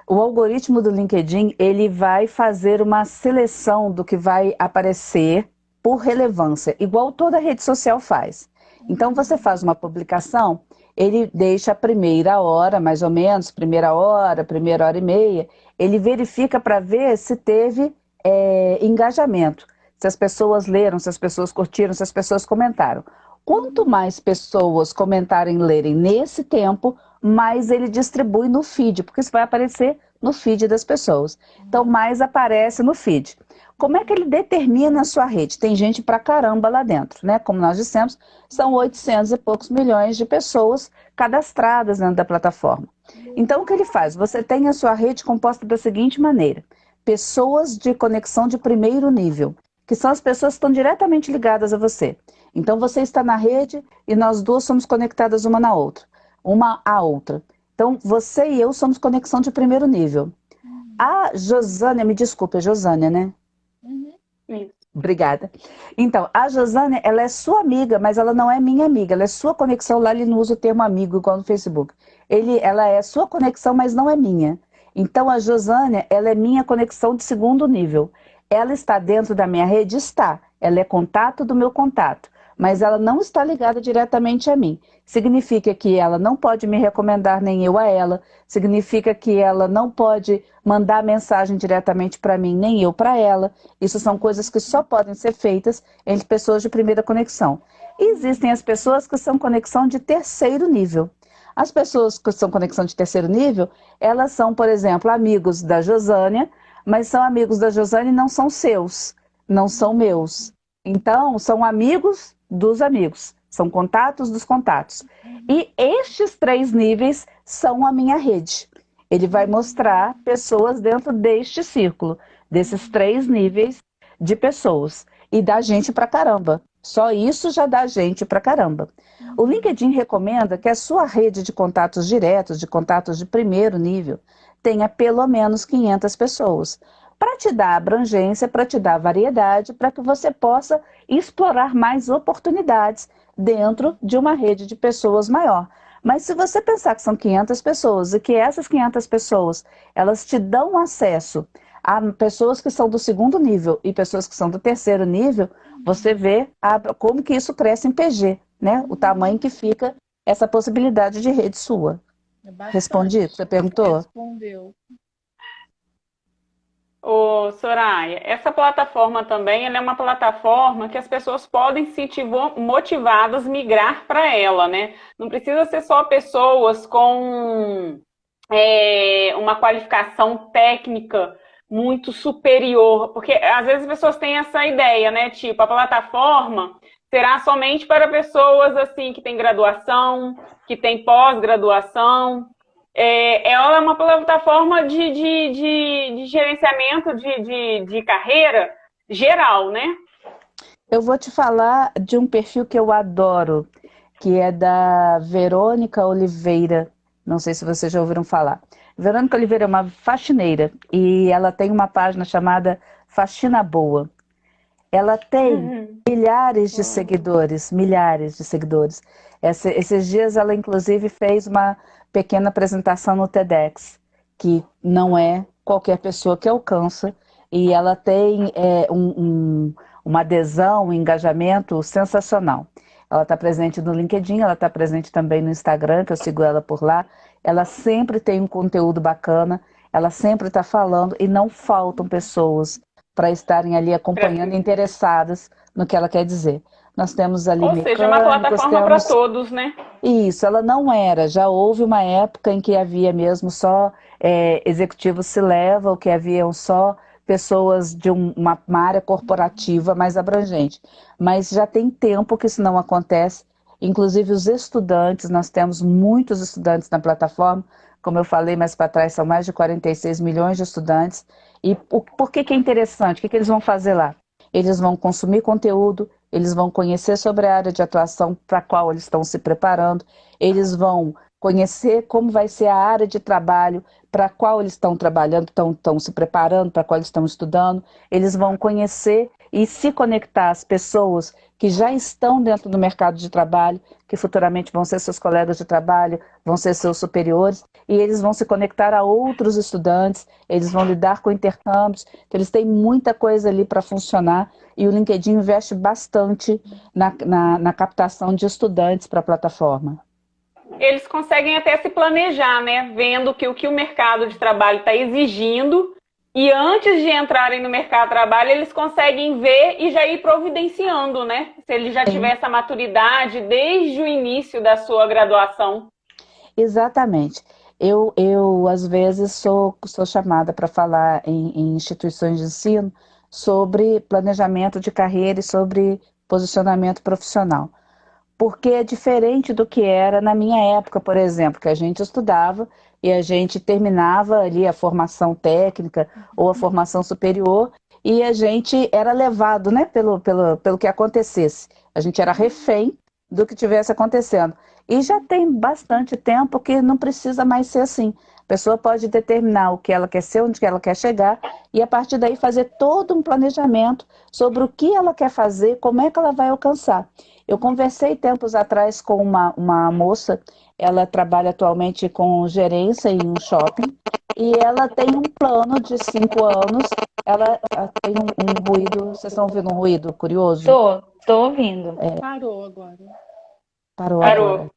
O algoritmo do LinkedIn, ele vai fazer uma seleção do que vai aparecer por relevância, igual toda rede social faz. Então, você faz uma publicação, ele deixa a primeira hora, mais ou menos, primeira hora e meia, ele verifica para ver se teve engajamento, se as pessoas leram, se as pessoas curtiram, se as pessoas comentaram. Quanto mais pessoas comentarem e lerem nesse tempo, mais ele distribui no feed, porque isso vai aparecer no feed das pessoas. Então, mais aparece no feed. Como é que ele determina a sua rede? Tem gente pra caramba lá dentro, né? Como nós dissemos, são 800 e poucos milhões de pessoas cadastradas dentro da plataforma. Então, o que ele faz? Você tem a sua rede composta da seguinte maneira: pessoas de conexão de primeiro nível, que são as pessoas que estão diretamente ligadas a você. Então, você está na rede e nós duas somos conectadas uma na outra, uma à outra. Então, você e eu somos conexão de primeiro nível. A Josânia, me desculpe, é Josânia, né? Isso. Obrigada. Então, a Josânia, ela é sua amiga, mas ela não é minha amiga. Ela é sua conexão, lá ele não usa o termo amigo, igual no Facebook. Ela é sua conexão, mas não é minha. Então, a Josânia, ela é minha conexão de segundo nível. Ela está dentro da minha rede? Está. Ela é contato do meu contato, mas ela não está ligada diretamente a mim. Significa que ela não pode me recomendar, nem eu a ela. Significa que ela não pode mandar mensagem diretamente para mim, nem eu para ela. Isso são coisas que só podem ser feitas entre pessoas de primeira conexão. E existem as pessoas que são conexão de terceiro nível. As pessoas que são conexão de terceiro nível, elas são, por exemplo, amigos da Josânia, mas são amigos da Josânia e não são seus, não são meus. Então, são amigos dos amigos, são contatos dos contatos. E estes 3 níveis são a minha rede. Ele vai mostrar pessoas dentro deste círculo, desses 3 níveis de pessoas. E dá gente pra caramba. Só isso já dá gente pra caramba. O LinkedIn recomenda que a sua rede de contatos diretos, de contatos de primeiro nível, tenha pelo menos 500 pessoas. Para te dar abrangência, para te dar variedade, para que você possa explorar mais oportunidades dentro de uma rede de pessoas maior. Mas se você pensar que são 500 pessoas e que essas 500 pessoas, elas te dão acesso a pessoas que são do segundo nível e pessoas que são do terceiro nível, você vê como que isso cresce em PG, né? O tamanho que fica essa possibilidade de rede sua. Respondi? Você perguntou? Respondeu. Ô, Soraya, essa plataforma também, ela é uma plataforma que as pessoas podem se sentir motivadas a migrar para ela, né? Não precisa ser só pessoas com uma qualificação técnica muito superior, porque às vezes as pessoas têm essa ideia, né? Tipo, a plataforma será somente para pessoas assim que têm graduação, que têm pós-graduação. Ela é uma plataforma de gerenciamento de carreira geral, né? Eu vou te falar de um perfil que eu adoro, que é da Verônica Oliveira. Não sei se vocês já ouviram falar. Verônica Oliveira é uma faxineira e ela tem uma página chamada Faxina Boa. Ela tem milhares de seguidores, milhares de seguidores. Esses dias ela inclusive fez uma pequena apresentação no TEDx, que não é qualquer pessoa que alcança, e ela tem uma adesão, um engajamento sensacional. Ela está presente no LinkedIn, ela está presente também no Instagram, que eu sigo ela por lá. Ela sempre tem um conteúdo bacana, ela sempre está falando, e não faltam pessoas para estarem ali acompanhando, interessadas no que ela quer dizer. Nós temos ali Ou seja, uma plataforma para todos, né? Isso, ela não era. Já houve uma época em que havia mesmo só executivos C-level, que haviam só pessoas de uma área corporativa mais abrangente. Mas já tem tempo que isso não acontece. Inclusive os estudantes, nós temos muitos estudantes na plataforma. Como eu falei mais para trás, são mais de 46 milhões de estudantes. E por que é interessante? O que eles vão fazer lá? Eles vão consumir conteúdo, eles vão conhecer sobre a área de atuação para a qual eles estão se preparando, eles vão conhecer como vai ser a área de trabalho para a qual eles estão trabalhando, estão se preparando, para a qual eles estão estudando. Eles vão conhecer e se conectar às pessoas que já estão dentro do mercado de trabalho, que futuramente vão ser seus colegas de trabalho, vão ser seus superiores, e eles vão se conectar a outros estudantes, eles vão lidar com intercâmbios, então eles têm muita coisa ali para funcionar, e o LinkedIn investe bastante na captação de estudantes para a plataforma. Eles conseguem até se planejar, né? Vendo que o mercado de trabalho está exigindo, e antes de entrarem no mercado de trabalho, eles conseguem ver e já ir providenciando, né? Se ele já tiver essa maturidade desde o início da sua graduação. Exatamente. Eu às vezes, sou chamada para falar em instituições de ensino sobre planejamento de carreira e sobre posicionamento profissional. Porque é diferente do que era na minha época, por exemplo, que a gente estudava e a gente terminava ali a formação técnica ou a formação superior e a gente era levado, né, pelo que acontecesse. A gente era refém do que tivesse acontecendo. E já tem bastante tempo que não precisa mais ser assim. A pessoa pode determinar o que ela quer ser, onde ela quer chegar, e a partir daí fazer todo um planejamento sobre o que ela quer fazer, como é que ela vai alcançar. Eu conversei tempos atrás com uma moça, ela trabalha atualmente com gerência em um shopping, e ela tem um plano de 5 anos, ela tem um ruído, vocês estão ouvindo um ruído curioso? Tô ouvindo. Parou agora. Parou agora.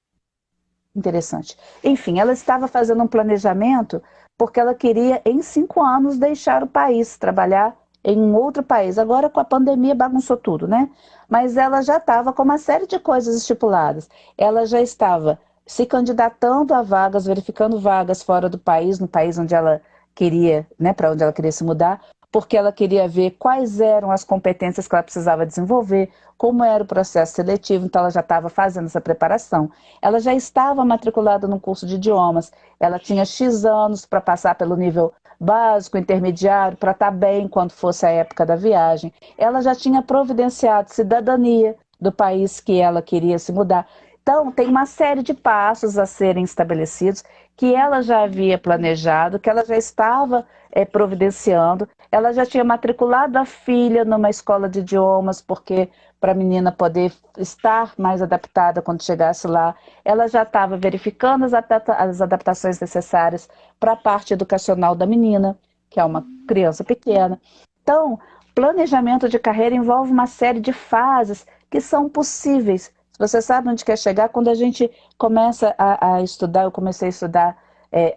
Interessante. Enfim, ela estava fazendo um planejamento porque ela queria, em 5 anos, deixar o país, trabalhar em um outro país. Agora, com a pandemia, bagunçou tudo, né? Mas ela já estava com uma série de coisas estipuladas. Ela já estava se candidatando a vagas, verificando vagas fora do país, no país onde ela queria, né, para onde ela queria se mudar, porque ela queria ver quais eram as competências que ela precisava desenvolver, como era o processo seletivo, então ela já estava fazendo essa preparação. Ela já estava matriculada no curso de idiomas, ela tinha X anos para passar pelo nível básico, intermediário, para estar bem quando fosse a época da viagem. Ela já tinha providenciado cidadania do país que ela queria se mudar. Então, tem uma série de passos a serem estabelecidos que ela já havia planejado, que ela já estava providenciando. Ela já tinha matriculado a filha numa escola de idiomas, porque para a menina poder estar mais adaptada quando chegasse lá. Ela já estava verificando as adaptações necessárias para a parte educacional da menina, que é uma criança pequena. Então, planejamento de carreira envolve uma série de fases que são possíveis. Se você sabe onde quer chegar, quando a gente começa a estudar, eu comecei a estudar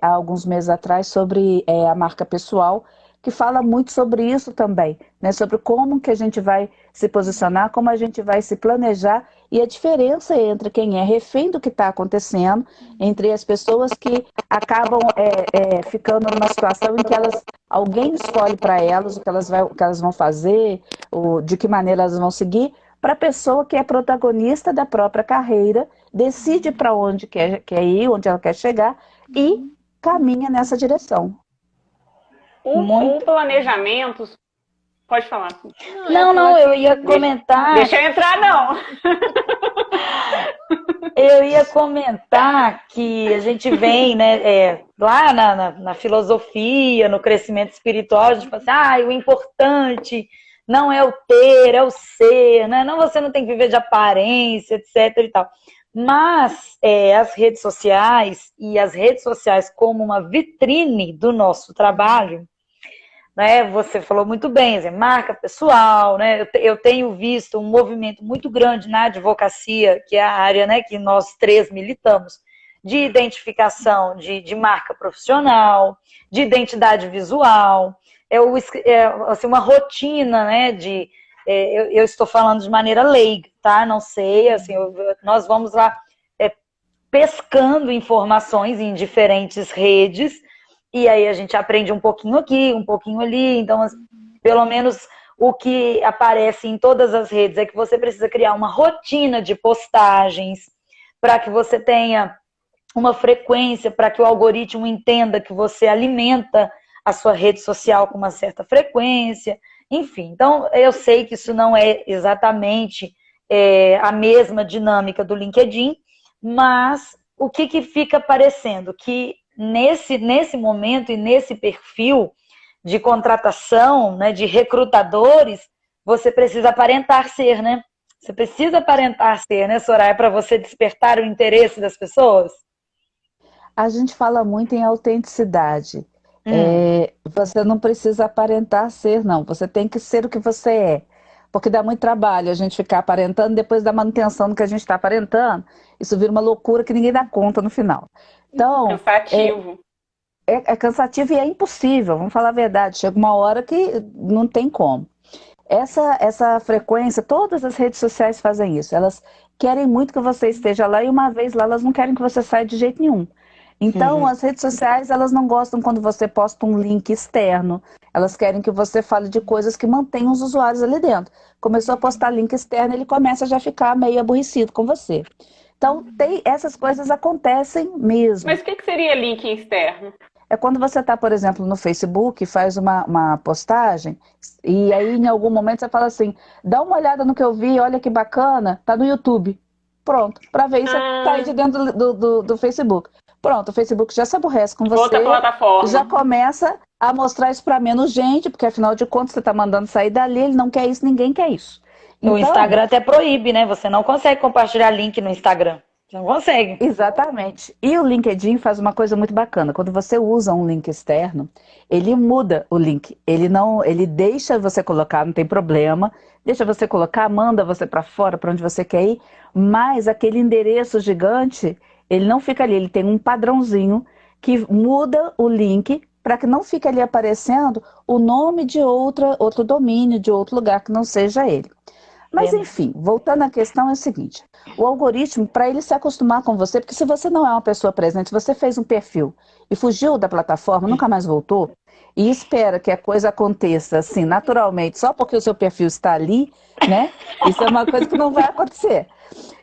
há alguns meses atrás sobre a marca pessoal, que fala muito sobre isso também, né? Sobre como que a gente vai se posicionar, como a gente vai se planejar e a diferença entre quem é refém do que está acontecendo, entre as pessoas que acabam ficando numa situação em que alguém escolhe para elas o que elas vão fazer, de que maneira elas vão seguir, para a pessoa que é protagonista da própria carreira, decide para onde quer ir, onde ela quer chegar e caminha nessa direção. O planejamento... Pode falar. Não, eu ia comentar... Deixa eu entrar, não. Eu ia comentar que a gente vem, né, lá na filosofia, no crescimento espiritual, a gente fala assim, o importante não é o ter, é o ser, né? Não, você não tem que viver de aparência, etc. e tal. Mas as redes sociais, e as redes sociais como uma vitrine do nosso trabalho, né? Você falou muito bem, marca pessoal, né? Eu tenho visto um movimento muito grande na advocacia, que é a área, né, que nós três militamos, de identificação de marca profissional, de identidade visual, assim, uma rotina, né, eu estou falando de maneira leiga, tá? Não sei, assim, nós vamos lá pescando informações em diferentes redes, e aí a gente aprende um pouquinho aqui, um pouquinho ali, então, pelo menos o que aparece em todas as redes é que você precisa criar uma rotina de postagens para que você tenha uma frequência, para que o algoritmo entenda que você alimenta a sua rede social com uma certa frequência, enfim. Então, eu sei que isso não é exatamente a mesma dinâmica do LinkedIn, mas o que que fica aparecendo? Que nesse momento e nesse perfil de contratação, né, de recrutadores, você precisa aparentar ser, né? Você precisa aparentar ser, né, Soraya, para você despertar o interesse das pessoas? A gente fala muito em autenticidade. Você não precisa aparentar ser, não. Você tem que ser o que você é. Porque dá muito trabalho a gente ficar aparentando, depois da manutenção do que a gente está aparentando, isso vira uma loucura que ninguém dá conta no final. Então, Cansativo. é cansativo e é impossível, vamos falar a verdade. Chega uma hora que não tem como. Essa frequência, todas as redes sociais fazem isso. Elas querem muito que você esteja lá e uma vez lá, elas não querem que você saia de jeito nenhum. Então, as redes sociais, elas não gostam quando você posta um link externo. Elas querem que você fale de coisas que mantenham os usuários ali dentro. Começou a postar link externo, ele começa a já ficar meio aborrecido com você. Então, essas coisas acontecem mesmo. Mas o que seria link externo? É quando você está, por exemplo, no Facebook, faz uma postagem, e aí em algum momento você fala assim, dá uma olhada no que eu vi, olha que bacana, tá no YouTube. Pronto, para ver isso, tá aí de dentro do Facebook. Pronto, o Facebook já se aborrece com você, outra plataforma. Já começa a mostrar isso para menos gente, porque afinal de contas você está mandando sair dali, ele não quer isso, ninguém quer isso. Então, o Instagram até proíbe, né? Você não consegue compartilhar link no Instagram. Você não consegue. Exatamente. E o LinkedIn faz uma coisa muito bacana. Quando você usa um link externo, ele muda o link. Ele deixa você colocar, não tem problema. Deixa você colocar, manda você para fora, para onde você quer ir. Mas aquele endereço gigante, ele não fica ali. Ele tem um padrãozinho que muda o link para que não fique ali aparecendo o nome de outro domínio, de outro lugar que não seja ele. Mas enfim, voltando à questão é o seguinte, o algoritmo, para ele se acostumar com você, porque se você não é uma pessoa presente, você fez um perfil e fugiu da plataforma, nunca mais voltou, e espera que a coisa aconteça assim, naturalmente, só porque o seu perfil está ali, né? Isso é uma coisa que não vai acontecer.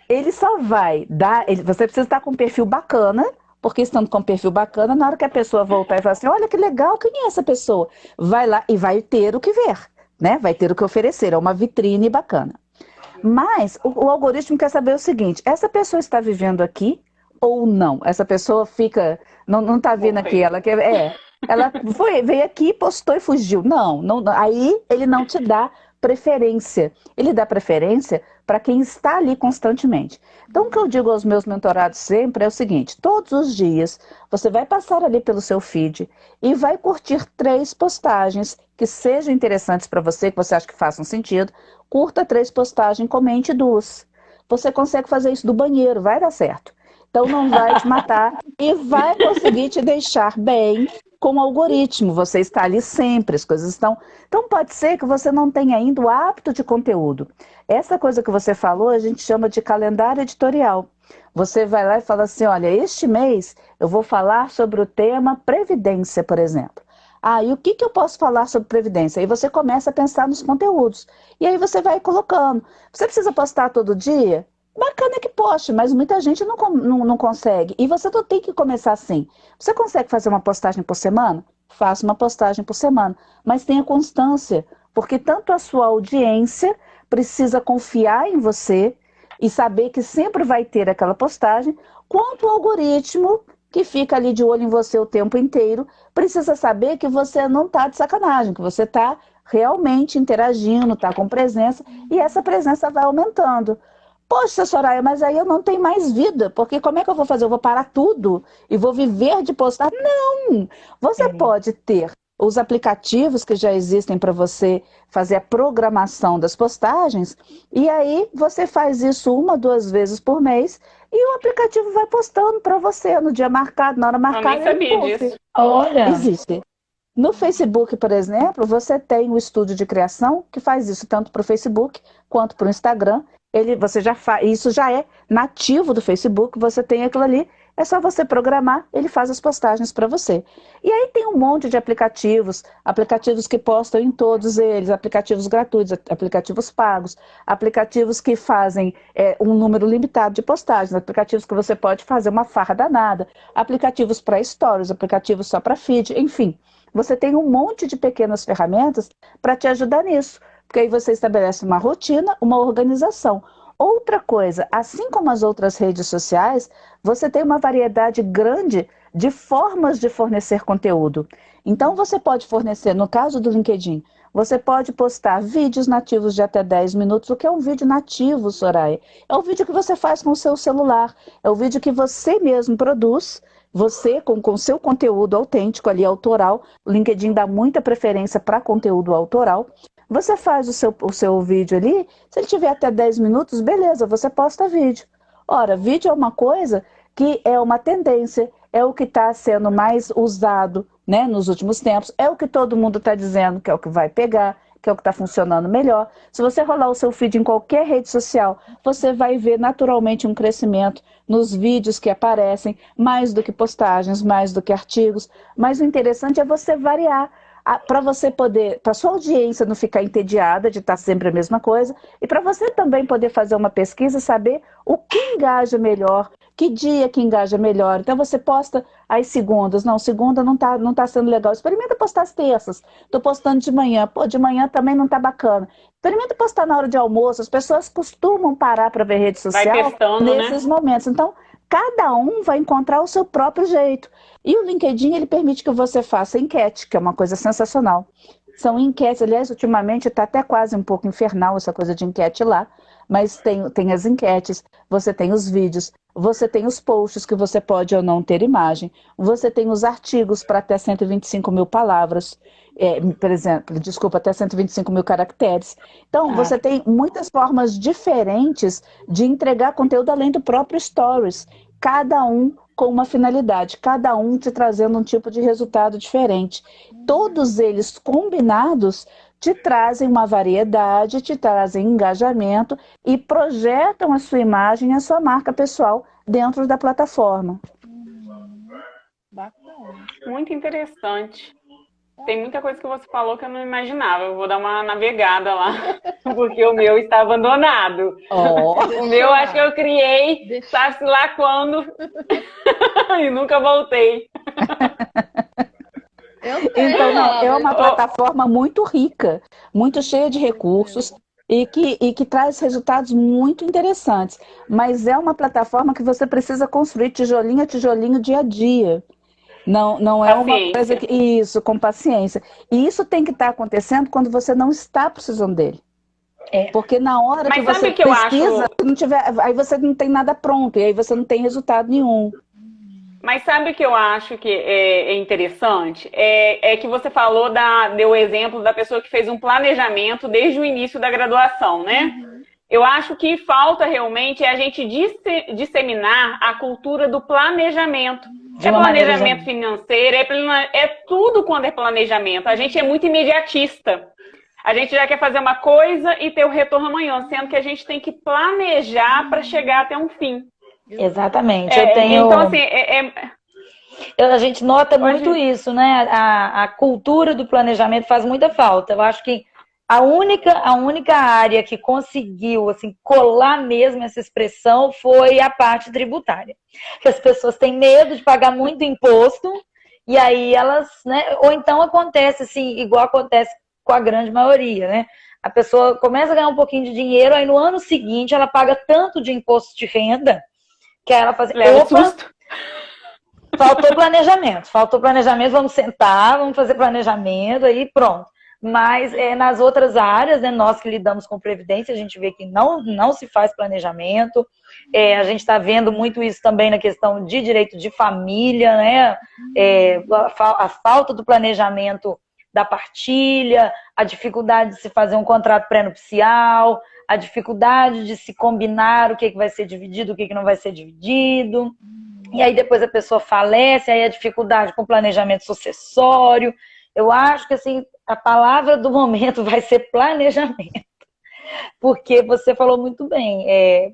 Ele só vai dar, você precisa estar com um perfil bacana, porque estando com um perfil bacana, na hora que a pessoa voltar e falar assim, olha que legal, quem é essa pessoa? Vai lá e vai ter o que ver. Né? Vai ter o que oferecer, é uma vitrine bacana. Mas o algoritmo quer saber o seguinte, essa pessoa está vivendo aqui ou não? Essa pessoa fica, não está vindo aqui, ela veio aqui, postou e fugiu. Não, aí ele não te dá preferência. Ele dá preferência para quem está ali constantemente. Então, o que eu digo aos meus mentorados sempre é o seguinte, todos os dias você vai passar ali pelo seu feed e vai curtir 3 postagens que sejam interessantes para você, que você acha que façam sentido. Curta 3 postagens, comente 2. Você consegue fazer isso do banheiro, vai dar certo. Então não vai te matar e vai conseguir te deixar bem com o algoritmo. Você está ali sempre, as coisas estão... Então pode ser que você não tenha ainda o hábito de conteúdo. Essa coisa que você falou, a gente chama de calendário editorial. Você vai lá e fala assim, olha, este mês eu vou falar sobre o tema Previdência, por exemplo. E o que eu posso falar sobre Previdência? Aí você começa a pensar nos conteúdos. E aí você vai colocando. Você precisa postar todo dia? Bacana que poste, mas muita gente não consegue. E você não tem que começar assim. Você consegue fazer uma postagem por semana? Faça uma postagem por semana. Mas tenha constância, porque tanto a sua audiência precisa confiar em você e saber que sempre vai ter aquela postagem, quanto o algoritmo que fica ali de olho em você o tempo inteiro, precisa saber que você não está de sacanagem, que você está realmente interagindo, está com presença, e essa presença vai aumentando. Poxa, Soraya, mas aí eu não tenho mais vida, porque como é que eu vou fazer? Eu vou parar tudo e vou viver de postar? Não! Você pode ter os aplicativos que já existem para você fazer a programação das postagens, e aí você faz isso 1, 2 vezes por mês, e o aplicativo vai postando para você no dia marcado, na hora marcada. Eu nem sabia disso. Olha! Existe. No Facebook, por exemplo, você tem o estúdio de criação, que faz isso tanto para o Facebook quanto para o Instagram. Isso já é nativo do Facebook, você tem aquilo ali, é só você programar, ele faz as postagens para você. E aí tem um monte de aplicativos que postam em todos eles, aplicativos gratuitos, aplicativos pagos, aplicativos que fazem um número limitado de postagens, aplicativos que você pode fazer uma farra danada, aplicativos para stories, aplicativos só para feed, enfim. Você tem um monte de pequenas ferramentas para te ajudar nisso. Porque aí você estabelece uma rotina, uma organização. Outra coisa, assim como as outras redes sociais, você tem uma variedade grande de formas de fornecer conteúdo. Então, você pode fornecer, no caso do LinkedIn, você pode postar vídeos nativos de até 10 minutos. O que é um vídeo nativo, Soraya? É o vídeo que você faz com o seu celular, é o vídeo que você mesmo produz, você com o seu conteúdo autêntico ali, autoral. O LinkedIn dá muita preferência para conteúdo autoral. Você faz o seu vídeo ali, se ele tiver até 10 minutos, beleza, você posta vídeo. Ora, vídeo é uma coisa que é uma tendência, é o que está sendo mais usado, né, nos últimos tempos, é o que todo mundo está dizendo que é o que vai pegar, que é o que está funcionando melhor. Se você rolar o seu feed em qualquer rede social, você vai ver naturalmente um crescimento nos vídeos que aparecem, mais do que postagens, mais do que artigos. Mas o interessante é você variar, para você poder, para sua audiência não ficar entediada de estar sempre a mesma coisa, e para você também poder fazer uma pesquisa e saber o que engaja melhor, que dia que engaja melhor. Então você posta às segundas, não, segunda não tá sendo legal, experimenta postar às terças, estou postando de manhã, pô, de manhã também não tá bacana. Experimenta postar na hora de almoço, as pessoas costumam parar para ver rede social Vai testando, nesses momentos. Então, cada um vai encontrar o seu próprio jeito. E o LinkedIn, ele permite que você faça enquete, que é uma coisa sensacional. São enquetes, aliás, ultimamente está até quase um pouco infernal essa coisa de enquete lá, mas tem as enquetes, você tem os vídeos, você tem os posts que você pode ou não ter imagem, você tem os artigos para até 125 mil palavras, por exemplo, desculpa, até 125 mil caracteres. Então, você tem muitas formas diferentes de entregar conteúdo além do próprio Stories, cada um com uma finalidade, cada um te trazendo um tipo de resultado diferente. Todos eles combinados te trazem uma variedade, te trazem engajamento e projetam a sua imagem, a sua marca pessoal dentro da plataforma. Bacana. Muito interessante. Tem muita coisa que você falou que eu não imaginava. Eu vou dar uma navegada lá, porque o meu está abandonado. O meu acho que eu criei, sabe-se lá quando, e nunca voltei. Então, não, é uma plataforma muito rica, muito cheia de recursos e que traz resultados muito interessantes. Mas é uma plataforma que você precisa construir tijolinho a tijolinho, dia a dia. Não é uma coisa que... Isso, com paciência. E isso tem que estar acontecendo quando você não está precisando dele. Porque na hora que você pesquisa, não tiver, aí você não tem nada pronto, e aí você não tem resultado nenhum. Mas sabe o que eu acho que é interessante? É que você falou, deu o exemplo da pessoa que fez um planejamento desde o início da graduação, né? Eu acho que falta realmente a gente disseminar a cultura do planejamento. É planejamento financeiro, é tudo quando é planejamento. A gente é muito imediatista. A gente já quer fazer uma coisa e ter o retorno amanhã, sendo que a gente tem que planejar para chegar até um fim. Exatamente. Então, assim, a gente nota muito isso, né? A cultura do planejamento faz muita falta. Eu acho que a única área que conseguiu assim, colar mesmo essa expressão foi a parte tributária. Que as pessoas têm medo de pagar muito imposto e aí elas, né? Ou então acontece assim, igual acontece com a grande maioria, né? A pessoa começa a ganhar um pouquinho de dinheiro, aí no ano seguinte ela paga tanto de imposto de renda que aí ela faz, faltou planejamento, vamos sentar, vamos fazer planejamento, aí pronto. Mas nas outras áreas, né, nós que lidamos com previdência, a gente vê que não se faz planejamento. A gente está vendo muito isso também na questão de direito de família, né? A falta do planejamento da partilha, a dificuldade de se fazer um contrato pré-nupcial, a dificuldade de se combinar o que vai ser dividido, o que não vai ser dividido. E aí depois a pessoa falece, aí a dificuldade com o planejamento sucessório. Eu acho que assim, a palavra do momento vai ser planejamento. Porque você falou muito bem.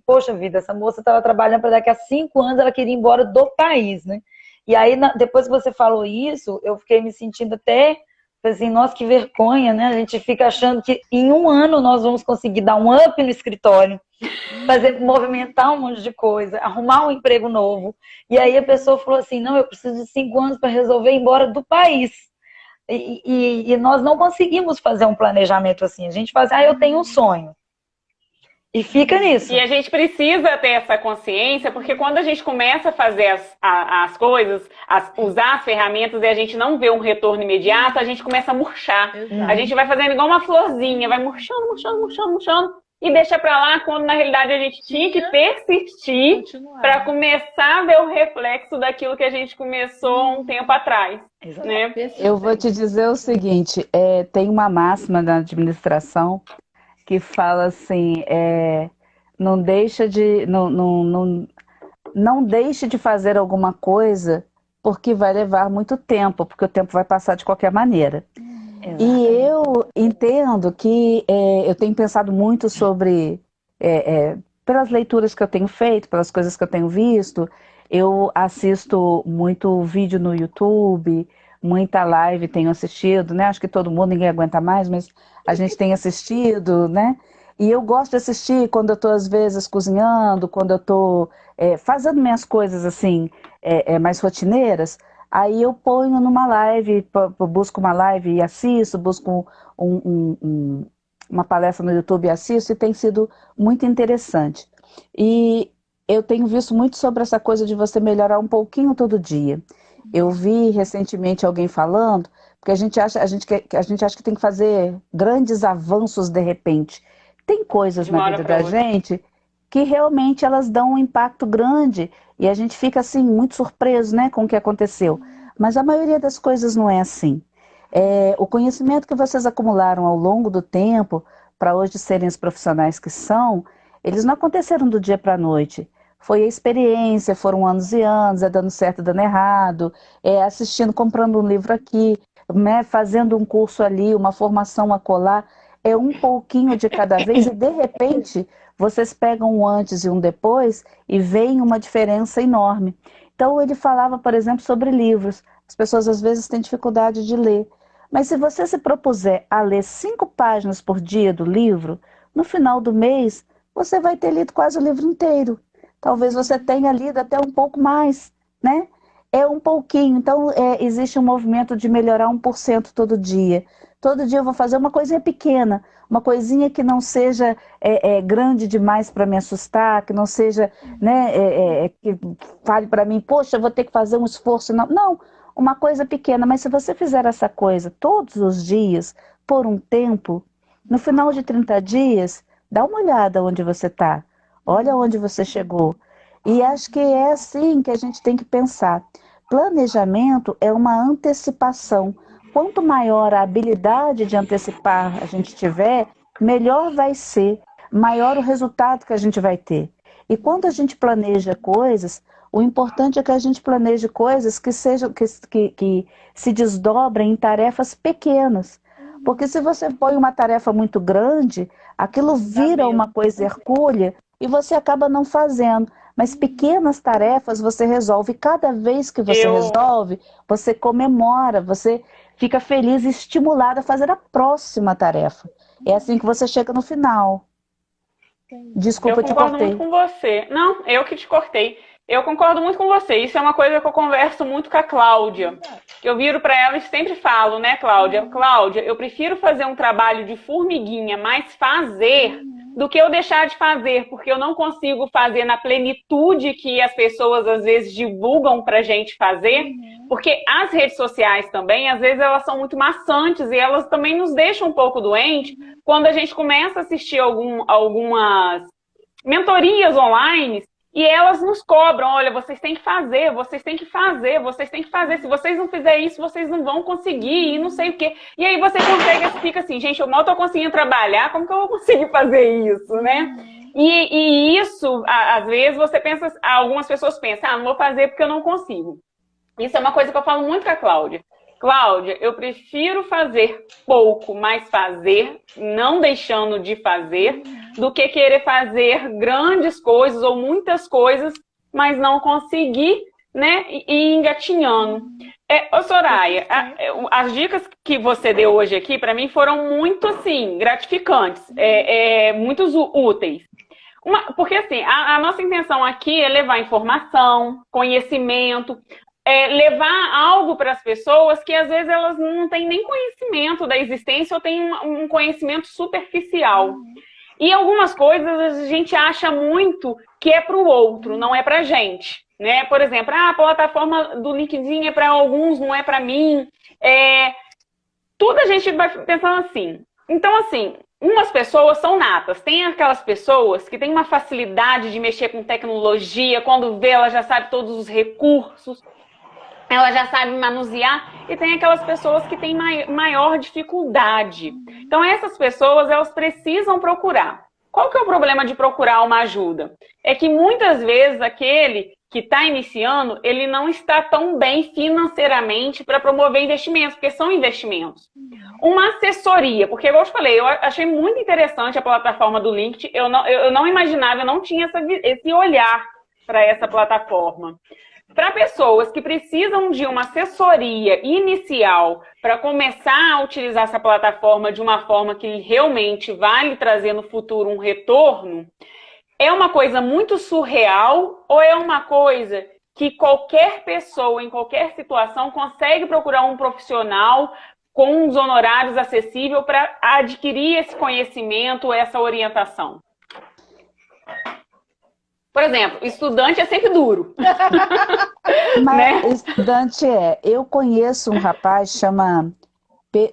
Poxa vida, essa moça estava trabalhando para daqui a 5 anos, ela queria ir embora do país, né? E aí, depois que você falou isso, eu fiquei me sentindo até assim, nossa, que vergonha, né? A gente fica achando que em 1 ano nós vamos conseguir dar um up no escritório, movimentar um monte de coisa, arrumar um emprego novo. E aí a pessoa falou assim, não, eu preciso de 5 anos para resolver ir embora do país. E nós não conseguimos fazer um planejamento assim. A gente faz, eu tenho um sonho. E fica nisso. E a gente precisa ter essa consciência, porque quando a gente começa a fazer as coisas, usar as ferramentas e a gente não vê um retorno imediato, a gente começa a murchar. A gente vai fazendo igual uma florzinha, vai murchando, murchando, murchando, murchando, e deixa pra lá, quando na realidade a gente tinha que persistir para começar a ver o reflexo daquilo que a gente começou um tempo atrás. Né? Eu vou te dizer o seguinte, tem uma máxima na administração que fala assim, não deixe de fazer alguma coisa porque vai levar muito tempo, porque o tempo vai passar de qualquer maneira. E eu entendo que eu tenho pensado muito sobre, pelas leituras que eu tenho feito, pelas coisas que eu tenho visto, eu assisto muito vídeo no YouTube, muita live tenho assistido, né? Acho que todo mundo, ninguém aguenta mais, mas a gente tem assistido, né? E eu gosto de assistir quando eu estou, às vezes, cozinhando, quando eu estou fazendo minhas coisas, assim, mais rotineiras. Aí eu ponho numa live, busco uma live e assisto, busco uma palestra no YouTube e assisto, e tem sido muito interessante. E eu tenho visto muito sobre essa coisa de você melhorar um pouquinho todo dia. Eu vi recentemente alguém falando, porque a gente acha que tem que fazer grandes avanços de repente. Tem coisas na vida da gente que realmente elas dão um impacto grande e a gente fica assim muito surpreso, né, com o que aconteceu. Mas a maioria das coisas não é assim. O conhecimento que vocês acumularam ao longo do tempo, para hoje serem os profissionais que são, eles não aconteceram do dia para a noite. Foi a experiência, foram anos e anos, dando certo, dando errado, assistindo, comprando um livro aqui, né, fazendo um curso ali, uma formação acolá. É um pouquinho de cada vez e, de repente, vocês pegam um antes e um depois e veem uma diferença enorme. Então, ele falava, por exemplo, sobre livros. As pessoas, às vezes, têm dificuldade de ler. Mas se você se propuser a ler 5 páginas por dia do livro, no final do mês, você vai ter lido quase o livro inteiro. Talvez você tenha lido até um pouco mais, né? É um pouquinho. Então, existe um movimento de melhorar 1% todo dia. Todo dia eu vou fazer uma coisinha pequena, uma coisinha que não seja grande demais para me assustar, que não seja, né, que fale para mim, poxa, eu vou ter que fazer um esforço. Não, não, uma coisa pequena. Mas se você fizer essa coisa todos os dias, por um tempo, no final de 30 dias, dá uma olhada onde você está. Olha onde você chegou. E acho que é assim que a gente tem que pensar. Planejamento é uma antecipação. Quanto maior a habilidade de antecipar a gente tiver, melhor vai ser, maior o resultado que a gente vai ter. E quando a gente planeja coisas, o importante é que a gente planeje coisas que se desdobrem em tarefas pequenas. Porque se você põe uma tarefa muito grande, aquilo vira uma coisa hercúlea e você acaba não fazendo. Mas pequenas tarefas você resolve. Cada vez que você resolve, você comemora, você fica feliz e estimulado a fazer a próxima tarefa. É assim que você chega no final. Desculpa, te cortei. Eu concordo muito com você. Não, eu que te cortei. Eu concordo muito com você. Isso é uma coisa que eu converso muito com a Cláudia. Eu viro para ela e sempre falo, né, Cláudia? Cláudia, eu prefiro fazer um trabalho de formiguinha, mas fazer, do que eu deixar de fazer, porque eu não consigo fazer na plenitude que as pessoas às vezes divulgam pra gente fazer, porque as redes sociais também, às vezes elas são muito maçantes e elas também nos deixam um pouco doentes quando a gente começa a assistir algumas mentorias online e elas nos cobram, olha, vocês têm que fazer, vocês têm que fazer, vocês têm que fazer. Se vocês não fizerem isso, vocês não vão conseguir, e não sei o quê. E aí você fica assim, gente, eu mal tô conseguindo trabalhar, como que eu vou conseguir fazer isso, né? E isso, às vezes, você pensa, algumas pessoas pensam, não vou fazer porque eu não consigo. Isso é uma coisa que eu falo muito com a Cláudia. Cláudia, eu prefiro fazer pouco, mas fazer, não deixando de fazer, do que querer fazer grandes coisas ou muitas coisas, mas não conseguir, né, e engatinhando. Ô Soraya, as dicas que você deu hoje aqui, para mim, foram muito, assim, gratificantes, muito úteis. Porque, assim, a nossa intenção aqui é levar informação, conhecimento, levar algo para as pessoas que às vezes elas não têm nem conhecimento da existência ou têm um conhecimento superficial. E algumas coisas a gente acha muito que é para o outro, não é para a gente. Né? Por exemplo, a plataforma do LinkedIn é para alguns, não é para mim. Tudo a gente vai pensando assim. Então, assim, umas pessoas são natas. Tem aquelas pessoas que têm uma facilidade de mexer com tecnologia, quando vê, ela já sabe todos os recursos, ela já sabe manusear, e tem aquelas pessoas que têm maior dificuldade. Então, essas pessoas, elas precisam procurar. Qual que é o problema de procurar uma ajuda? É que muitas vezes aquele que está iniciando, ele não está tão bem financeiramente para promover investimentos, porque são investimentos. Uma assessoria, porque, igual eu te falei, eu achei muito interessante a plataforma do LinkedIn, eu não imaginava, eu não tinha esse olhar para essa plataforma. Para pessoas que precisam de uma assessoria inicial para começar a utilizar essa plataforma de uma forma que realmente vai lhe trazer no futuro um retorno, é uma coisa muito surreal ou é uma coisa que qualquer pessoa, em qualquer situação, consegue procurar um profissional com uns honorários acessíveis para adquirir esse conhecimento, essa orientação? Por exemplo, estudante é sempre duro. Mas Né? estudante eu conheço um rapaz, chama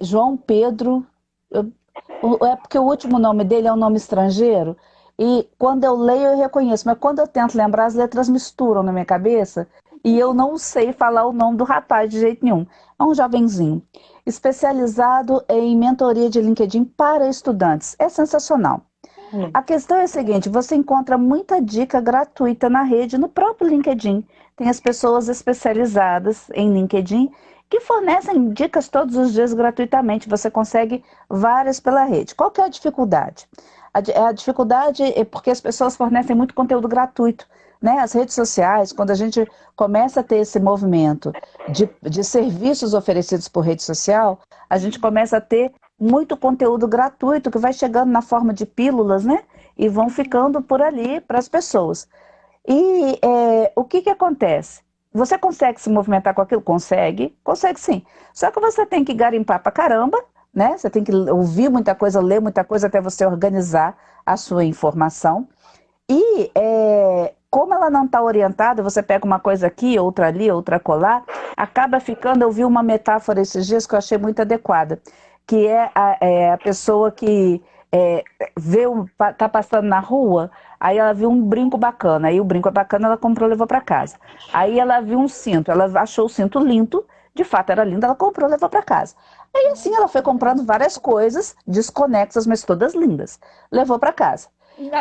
João Pedro, é porque o último nome dele é um nome estrangeiro, e quando eu leio eu reconheço, mas quando eu tento lembrar, as letras misturam na minha cabeça, e eu não sei falar o nome do rapaz de jeito nenhum. É um jovenzinho, especializado em mentoria de LinkedIn para estudantes. É sensacional. A questão é a seguinte, você encontra muita dica gratuita na rede, no próprio LinkedIn. Tem as pessoas especializadas em LinkedIn que fornecem dicas todos os dias gratuitamente. Você consegue várias pela rede. Qual que é a dificuldade? A dificuldade é porque as pessoas fornecem muito conteúdo gratuito. Né? As redes sociais, quando a gente começa a ter esse movimento de serviços oferecidos por rede social, a gente começa a ter muito conteúdo gratuito que vai chegando na forma de pílulas, né? E vão ficando por ali para as pessoas. E o que acontece? Você consegue se movimentar com aquilo? Consegue sim. Só que você tem que garimpar pra caramba, né? Você tem que ouvir muita coisa, ler muita coisa até você organizar a sua informação. E como ela não está orientada, você pega uma coisa aqui, outra ali, outra colar, acaba ficando, eu vi uma metáfora esses dias que eu achei muito adequada, que é a pessoa que tá passando na rua, aí ela viu um brinco bacana, aí o brinco é bacana, ela comprou e levou para casa. Aí ela viu um cinto, ela achou o cinto lindo, de fato era lindo, ela comprou e levou para casa. Aí assim ela foi comprando várias coisas desconexas, mas todas lindas, levou para casa.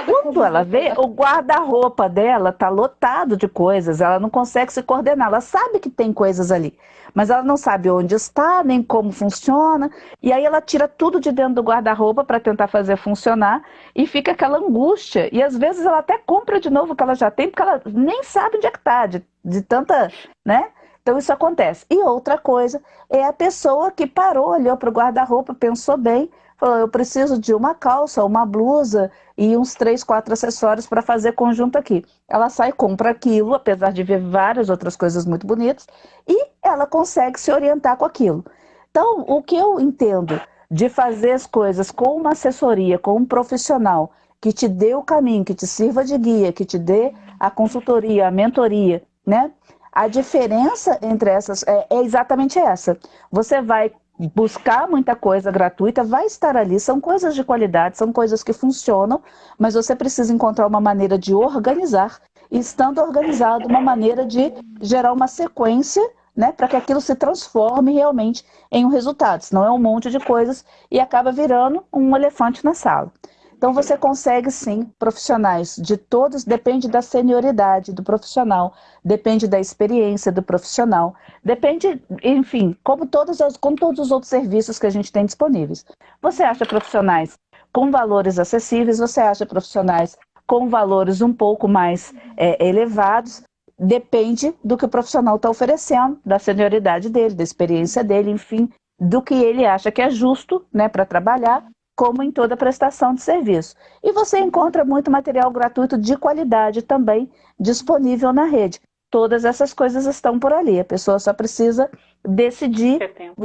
Quando ela vê, o guarda-roupa dela tá lotado de coisas, ela não consegue se coordenar, ela sabe que tem coisas ali, mas ela não sabe onde está, nem como funciona, e aí ela tira tudo de dentro do guarda-roupa para tentar fazer funcionar, e fica aquela angústia, e às vezes ela até compra de novo o que ela já tem, porque ela nem sabe onde é que tá, de tanta, né? Então isso acontece. E outra coisa é a pessoa que parou, olhou para o guarda-roupa, pensou bem, falou, eu preciso de uma calça, uma blusa e uns 3, 4 acessórios para fazer conjunto aqui. Ela sai, compra aquilo, apesar de ver várias outras coisas muito bonitas, e ela consegue se orientar com aquilo. Então, o que eu entendo de fazer as coisas com uma assessoria, com um profissional que te dê o caminho, que te sirva de guia, que te dê a consultoria, a mentoria, né? A diferença entre essas é exatamente essa. Você vai buscar muita coisa gratuita, vai estar ali, são coisas de qualidade, são coisas que funcionam, mas você precisa encontrar uma maneira de organizar, e estando organizado, uma maneira de gerar uma sequência, né, para que aquilo se transforme realmente em um resultado, senão é um monte de coisas e acaba virando um elefante na sala. Então você consegue sim, profissionais de todos, depende da senioridade do profissional, depende da experiência do profissional, depende, enfim, como todos os outros serviços que a gente tem disponíveis. Você acha profissionais com valores acessíveis, você acha profissionais com valores um pouco mais elevados, depende do que o profissional está oferecendo, da senioridade dele, da experiência dele, enfim, do que ele acha que é justo, né, para trabalhar, como em toda prestação de serviço. E você encontra muito material gratuito de qualidade também disponível na rede. Todas essas coisas estão por ali. A pessoa só precisa decidir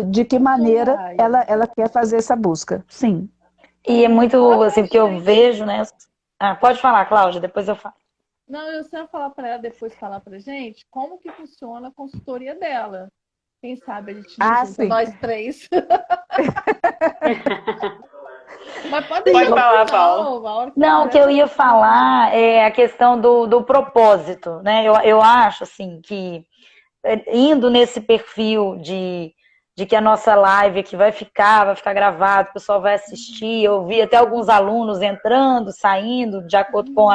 de que maneira ela quer fazer essa busca. Sim. E é muito, assim, porque eu vejo, né? Ah, pode falar, Cláudia, depois eu falo. Não, eu só ia falar para ela depois falar pra gente como que funciona a consultoria dela. Quem sabe a gente não Ah, junta sim. nós três. Mas pode Pode deixar no falar, Paula. final, a hora que Não, o que quiser, eu você ia fala pra gente. falar é a questão do propósito, né? Eu acho, assim, que indo nesse perfil de que a nossa live aqui vai ficar gravado, o pessoal vai assistir. Eu vi até alguns alunos entrando, saindo, de acordo com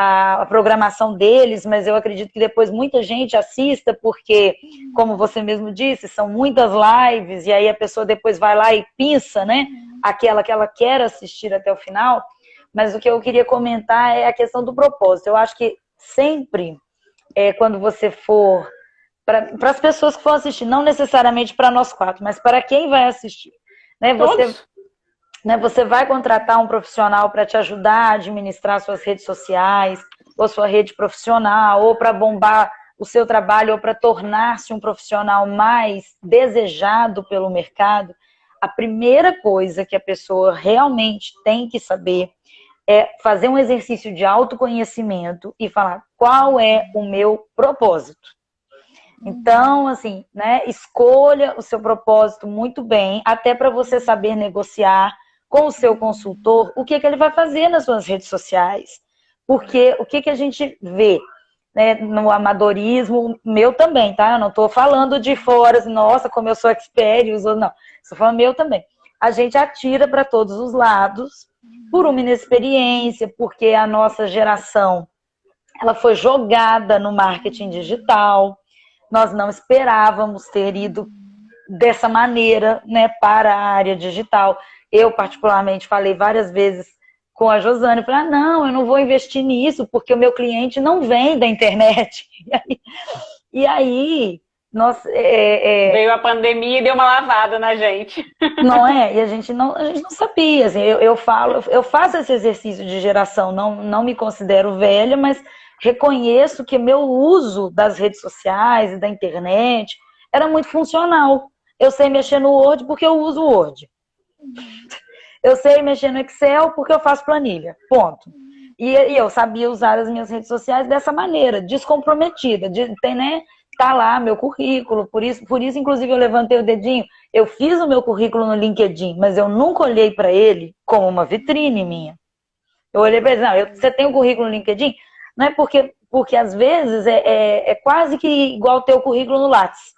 a programação deles, mas eu acredito que depois muita gente assista, porque, como você mesmo disse, são muitas lives, e aí a pessoa depois vai lá e pinça, né? Aquela que ela quer assistir até o final. Mas o que eu queria comentar é a questão do propósito. Eu acho que sempre, quando você for para as pessoas que vão assistir, não necessariamente para nós quatro, mas para quem vai assistir. Todos? Você vai contratar um profissional para te ajudar a administrar suas redes sociais, ou sua rede profissional, ou para bombar o seu trabalho, ou para tornar-se um profissional mais desejado pelo mercado. A primeira coisa que a pessoa realmente tem que saber é fazer um exercício de autoconhecimento e falar qual é o meu propósito. Então, assim, né, escolha o seu propósito muito bem, até para você saber negociar com o seu consultor o que ele vai fazer nas suas redes sociais. Porque o que a gente vê, né, no amadorismo, meu também, tá? Eu não estou falando de fora, assim, nossa, como eu sou expert, não. Estou falando meu também. A gente atira para todos os lados por uma inexperiência, porque a nossa geração ela foi jogada no marketing digital. Nós não esperávamos ter ido dessa maneira, né, para a área digital. Eu, particularmente, falei várias vezes com a Josane, falei, não, eu não vou investir nisso, porque o meu cliente não vem da internet. E aí veio a pandemia e deu uma lavada na gente. não é? E a gente não sabia. Assim, eu faço esse exercício de geração, não me considero velha, mas reconheço que meu uso das redes sociais e da internet era muito funcional. Eu sei mexer no Word porque eu uso o Word. Eu sei mexer no Excel porque eu faço planilha. Ponto. E eu sabia usar as minhas redes sociais dessa maneira, descomprometida. Né? Tá lá meu currículo, por isso, inclusive, eu levantei o dedinho. Eu fiz o meu currículo no LinkedIn, mas eu nunca olhei para ele como uma vitrine minha. Eu olhei para ele, não, você tem um currículo no LinkedIn? Não é porque às vezes é quase que igual ter o currículo no Lattes.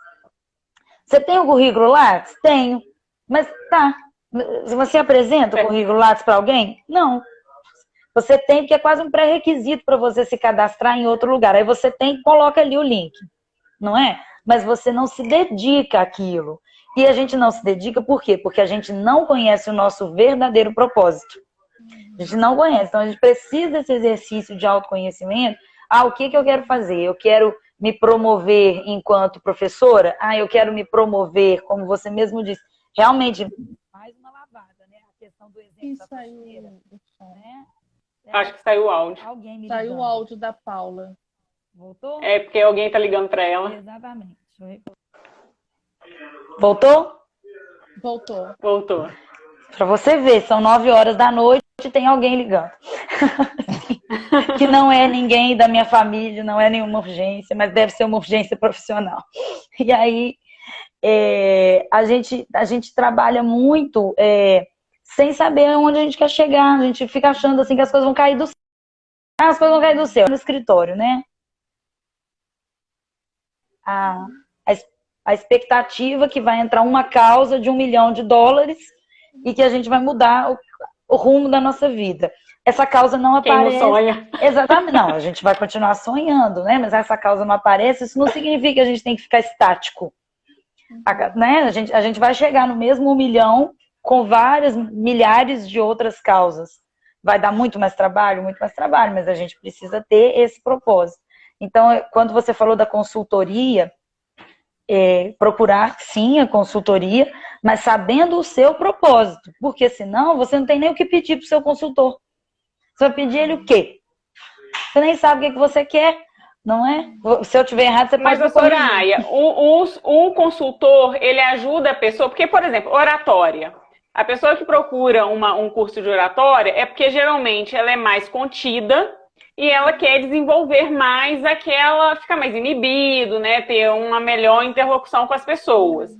Você tem o currículo Lattes? Tenho. Mas tá. Você apresenta o currículo Lattes para alguém? Não. Você tem, porque é quase um pré-requisito para você se cadastrar em outro lugar. Aí você tem, coloca ali o link. Não é? Mas você não se dedica àquilo. E a gente não se dedica por quê? Porque a gente não conhece o nosso verdadeiro propósito. A gente não conhece. Então, a gente precisa desse exercício de autoconhecimento. O que eu quero fazer? Eu quero me promover enquanto professora? Eu quero me promover, como você mesmo disse. Realmente, mais uma lavada, né? A questão do exemplo Isso da aí. Né? Acho que saiu o áudio. Saiu o áudio da Paula. Voltou? É porque alguém está ligando para ela. Exatamente. Voltou? Voltou. Para você ver, são 9 horas da noite e tem alguém ligando. Que não é ninguém da minha família, não é nenhuma urgência, mas deve ser uma urgência profissional. E aí, a gente trabalha muito sem saber onde a gente quer chegar. A gente fica achando assim que as coisas vão cair do céu. As coisas vão cair do céu no escritório, né? A expectativa que vai entrar uma causa de $1 milhão e que a gente vai mudar o rumo da nossa vida. Essa causa não aparece. Quem não sonha? Exatamente, não. A gente vai continuar sonhando, né? Mas essa causa não aparece, isso não significa que a gente tem que ficar estático. Né? A gente vai chegar no mesmo 1 milhão com várias milhares de outras causas. Vai dar muito mais trabalho, mas a gente precisa ter esse propósito. Então, quando você falou da consultoria, procurar sim a consultoria, mas sabendo o seu propósito, porque senão você não tem nem o que pedir para o seu consultor. Você vai pedir ele o quê? Você nem sabe o que você quer, não é? Se eu estiver errado, você pode... Mas, Soraya, o consultor, ele ajuda a pessoa, porque, por exemplo, oratória. A pessoa que procura um curso de oratória é porque geralmente ela é mais contida e ela quer desenvolver mais ficar mais inibido, né? Ter uma melhor interlocução com as pessoas.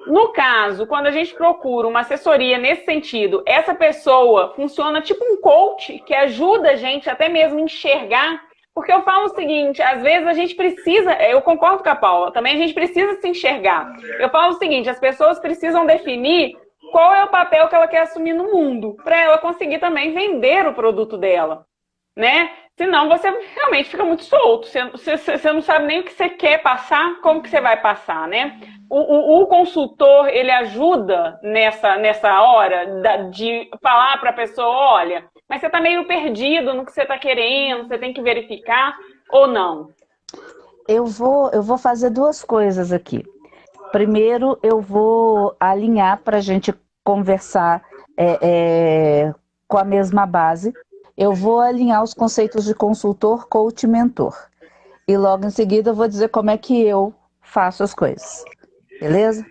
No caso, quando a gente procura uma assessoria nesse sentido, essa pessoa funciona tipo um coach que ajuda a gente até mesmo a enxergar. Porque eu falo o seguinte, às vezes a gente precisa, eu concordo com a Paula, também a gente precisa se enxergar. Eu falo o seguinte, as pessoas precisam definir qual é o papel que ela quer assumir no mundo, para ela conseguir também vender o produto dela, né? Senão você realmente fica muito solto, você não sabe nem o que você quer passar, como que você vai passar, né? O consultor, ele ajuda nessa hora de falar para a pessoa, olha, mas você está meio perdido no que você está querendo, você tem que verificar ou não? Eu vou fazer duas coisas aqui. Primeiro, eu vou alinhar para a gente conversar com a mesma base. Eu vou alinhar os conceitos de consultor, coach e mentor. E logo em seguida eu vou dizer como é que eu faço as coisas. Beleza?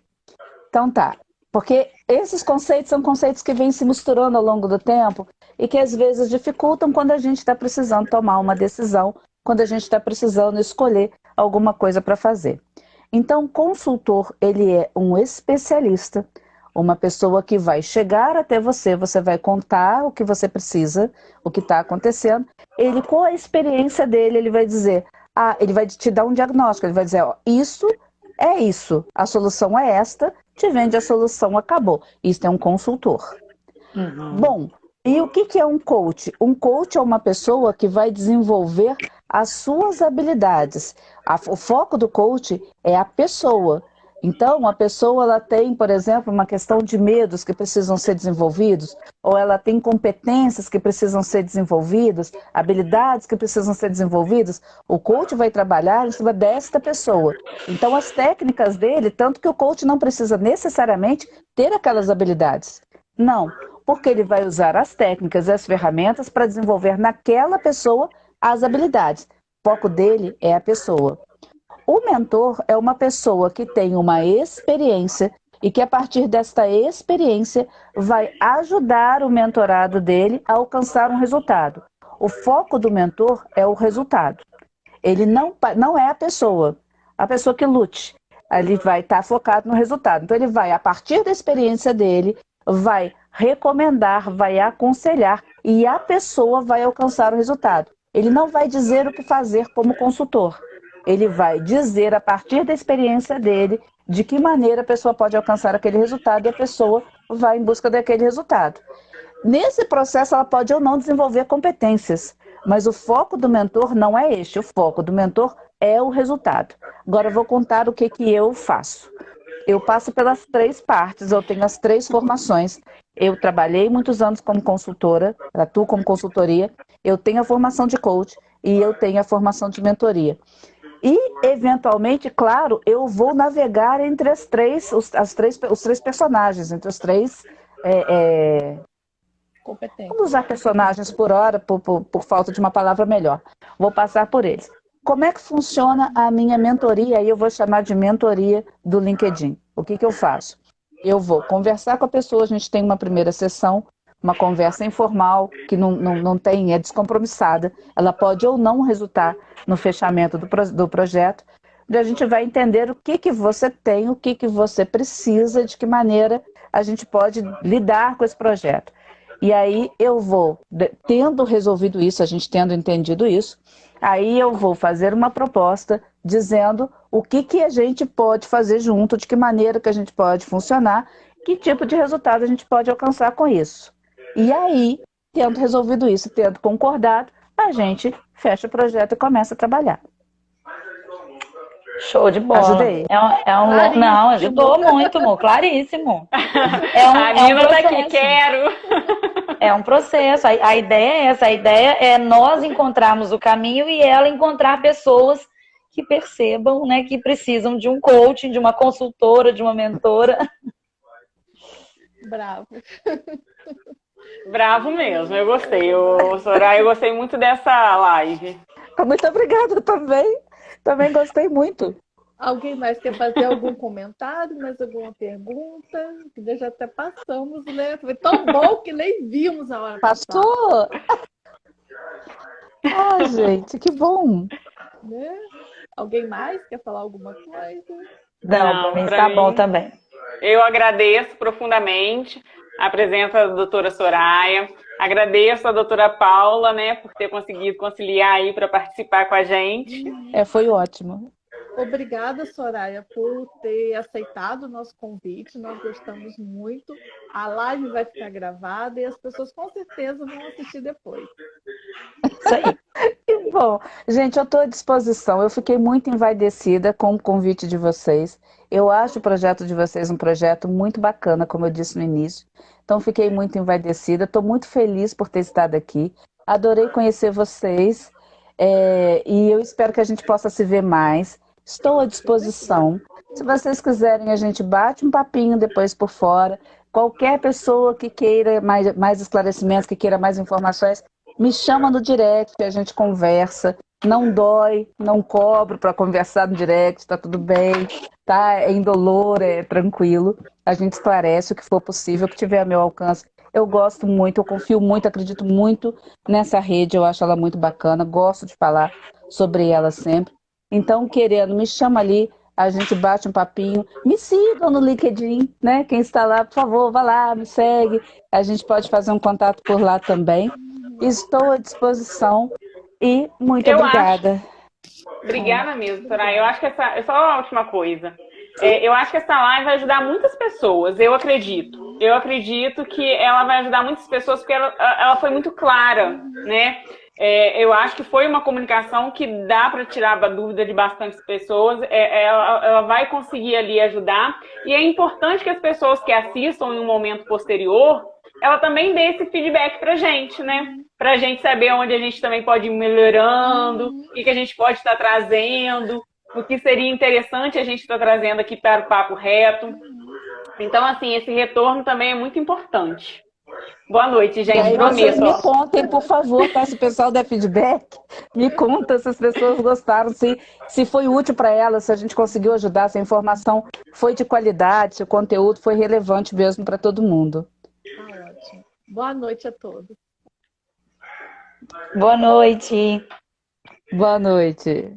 Então tá. Porque esses conceitos são conceitos que vêm se misturando ao longo do tempo e que às vezes dificultam quando a gente está precisando tomar uma decisão, quando a gente está precisando escolher alguma coisa para fazer. Então, o consultor, ele é um especialista, uma pessoa que vai chegar até você, você vai contar o que você precisa, o que está acontecendo. Ele, com a experiência dele, ele vai dizer, ele vai te dar um diagnóstico, ele vai dizer, ó, isso é isso, a solução é esta, te vende a solução, acabou. Isso é um consultor. Uhum. Bom, e o que é um coach? Um coach é uma pessoa que vai desenvolver as suas habilidades. O foco do coach é a pessoa. Então, a pessoa ela tem, por exemplo, uma questão de medos que precisam ser desenvolvidos, ou ela tem competências que precisam ser desenvolvidas, habilidades que precisam ser desenvolvidas. O coach vai trabalhar em cima desta pessoa. Então, as técnicas dele, tanto que o coach não precisa necessariamente ter aquelas habilidades. Não, porque ele vai usar as técnicas e as ferramentas para desenvolver naquela pessoa as habilidades. O foco dele é a pessoa. O mentor é uma pessoa que tem uma experiência e que a partir desta experiência vai ajudar o mentorado dele a alcançar um resultado. O foco do mentor é o resultado. Ele não é a pessoa que lute. Ele vai estar focado no resultado. Então ele vai, a partir da experiência dele, vai recomendar, vai aconselhar e a pessoa vai alcançar o resultado. Ele não vai dizer o que fazer como consultor. Ele vai dizer, a partir da experiência dele, de que maneira a pessoa pode alcançar aquele resultado e a pessoa vai em busca daquele resultado. Nesse processo, ela pode ou não desenvolver competências, mas o foco do mentor não é este. O foco do mentor é o resultado. Agora, eu vou contar o que eu faço. Eu passo pelas 3 partes, eu tenho as 3 formações. Eu trabalhei muitos anos como consultora, atuo como consultoria, eu tenho a formação de coach e eu tenho a formação de mentoria. E, eventualmente, claro, eu vou navegar entre os três personagens, entre os 3... Competente. Vamos usar personagens por hora, por falta de uma palavra melhor. Vou passar por eles. Como é que funciona a minha mentoria? Aí eu vou chamar de mentoria do LinkedIn. O que eu faço? Eu vou conversar com a pessoa, a gente tem uma primeira sessão, uma conversa informal, que não tem, é descompromissada. Ela pode ou não resultar no fechamento do projeto. E a gente vai entender o que você tem, o que você precisa, de que maneira a gente pode lidar com esse projeto. E aí eu vou, tendo resolvido isso, a gente tendo entendido isso, aí eu vou fazer uma proposta dizendo o que a gente pode fazer junto, de que maneira que a gente pode funcionar, que tipo de resultado a gente pode alcançar com isso. E aí, tendo resolvido isso, tendo concordado, a gente fecha o projeto e começa a trabalhar. Show de bola. Ajudei? Não, ajudou muito, amor, claríssimo. A Nina tá aqui, quero. É um processo. A ideia é essa. A ideia é nós encontrarmos o caminho e ela encontrar pessoas que percebam, né, que precisam de um coaching, de uma consultora, de uma mentora. Bravo. Bravo mesmo, eu gostei. Soraya, eu gostei muito dessa live. Muito obrigada também. Também gostei muito. Alguém mais quer fazer algum comentário, mais alguma pergunta? Que já até passamos, né? Foi tão bom que nem vimos a hora passar, Passou? Ah, gente, que bom. né? Alguém mais quer falar alguma coisa? Não, para mim pra está bom mim, também. eu agradeço profundamente a presença da doutora Soraya, agradeço a doutora Paula, né, por ter conseguido conciliar aí para participar com a gente. Foi ótimo. Obrigada, Soraya, por ter aceitado o nosso convite. Nós gostamos muito. A live vai ficar gravada e as pessoas com certeza vão assistir depois. Isso aí. Que bom. Gente, eu estou à disposição. Eu fiquei muito envaidecida com o convite de vocês. Eu acho o projeto de vocês um projeto muito bacana, como eu disse no início. Então, fiquei muito envaidecida. Estou muito feliz por ter estado aqui. Adorei conhecer vocês. E eu espero que a gente possa se ver mais. Estou à disposição. Se vocês quiserem, a gente bate um papinho depois por fora. Qualquer pessoa que queira mais esclarecimentos, que queira mais informações, me chama no direct, a gente conversa. Não dói, não cobro para conversar no direct, tá tudo bem, tá? É indolor, é tranquilo. A gente esclarece o que for possível, o que tiver a meu alcance. Eu gosto muito, eu confio muito, acredito muito nessa rede, eu acho ela muito bacana, gosto de falar sobre ela sempre. Então, querendo, me chama ali, a gente bate um papinho. Me sigam no LinkedIn, né? Quem está lá, por favor, vá lá, me segue. A gente pode fazer um contato por lá também. Estou à disposição e muito Eu acho. obrigada. Obrigada mesmo, Soraya. Eu acho que só a última coisa. Eu acho que essa live vai ajudar muitas pessoas, eu acredito. Eu acredito que ela vai ajudar muitas pessoas porque ela foi muito clara, né? Eu acho que foi uma comunicação que dá para tirar a dúvida de bastantes pessoas. Ela vai conseguir ali ajudar. E é importante que as pessoas que assistam em um momento posterior, ela também dê esse feedback pra gente, né? Pra gente saber onde a gente também pode ir melhorando, o que a gente pode estar trazendo, o que seria interessante a gente estar trazendo aqui para o Papo Reto. Então, assim, esse retorno também é muito importante. Boa noite, E gente. aí vocês Prometo. me contem, por favor, tá? Se o pessoal der feedback, me conta se as pessoas gostaram, se foi útil para elas, se a gente conseguiu ajudar, se a informação foi de qualidade, se o conteúdo foi relevante mesmo para todo mundo. Tá ótimo. Boa noite a todos. Boa noite. Boa noite.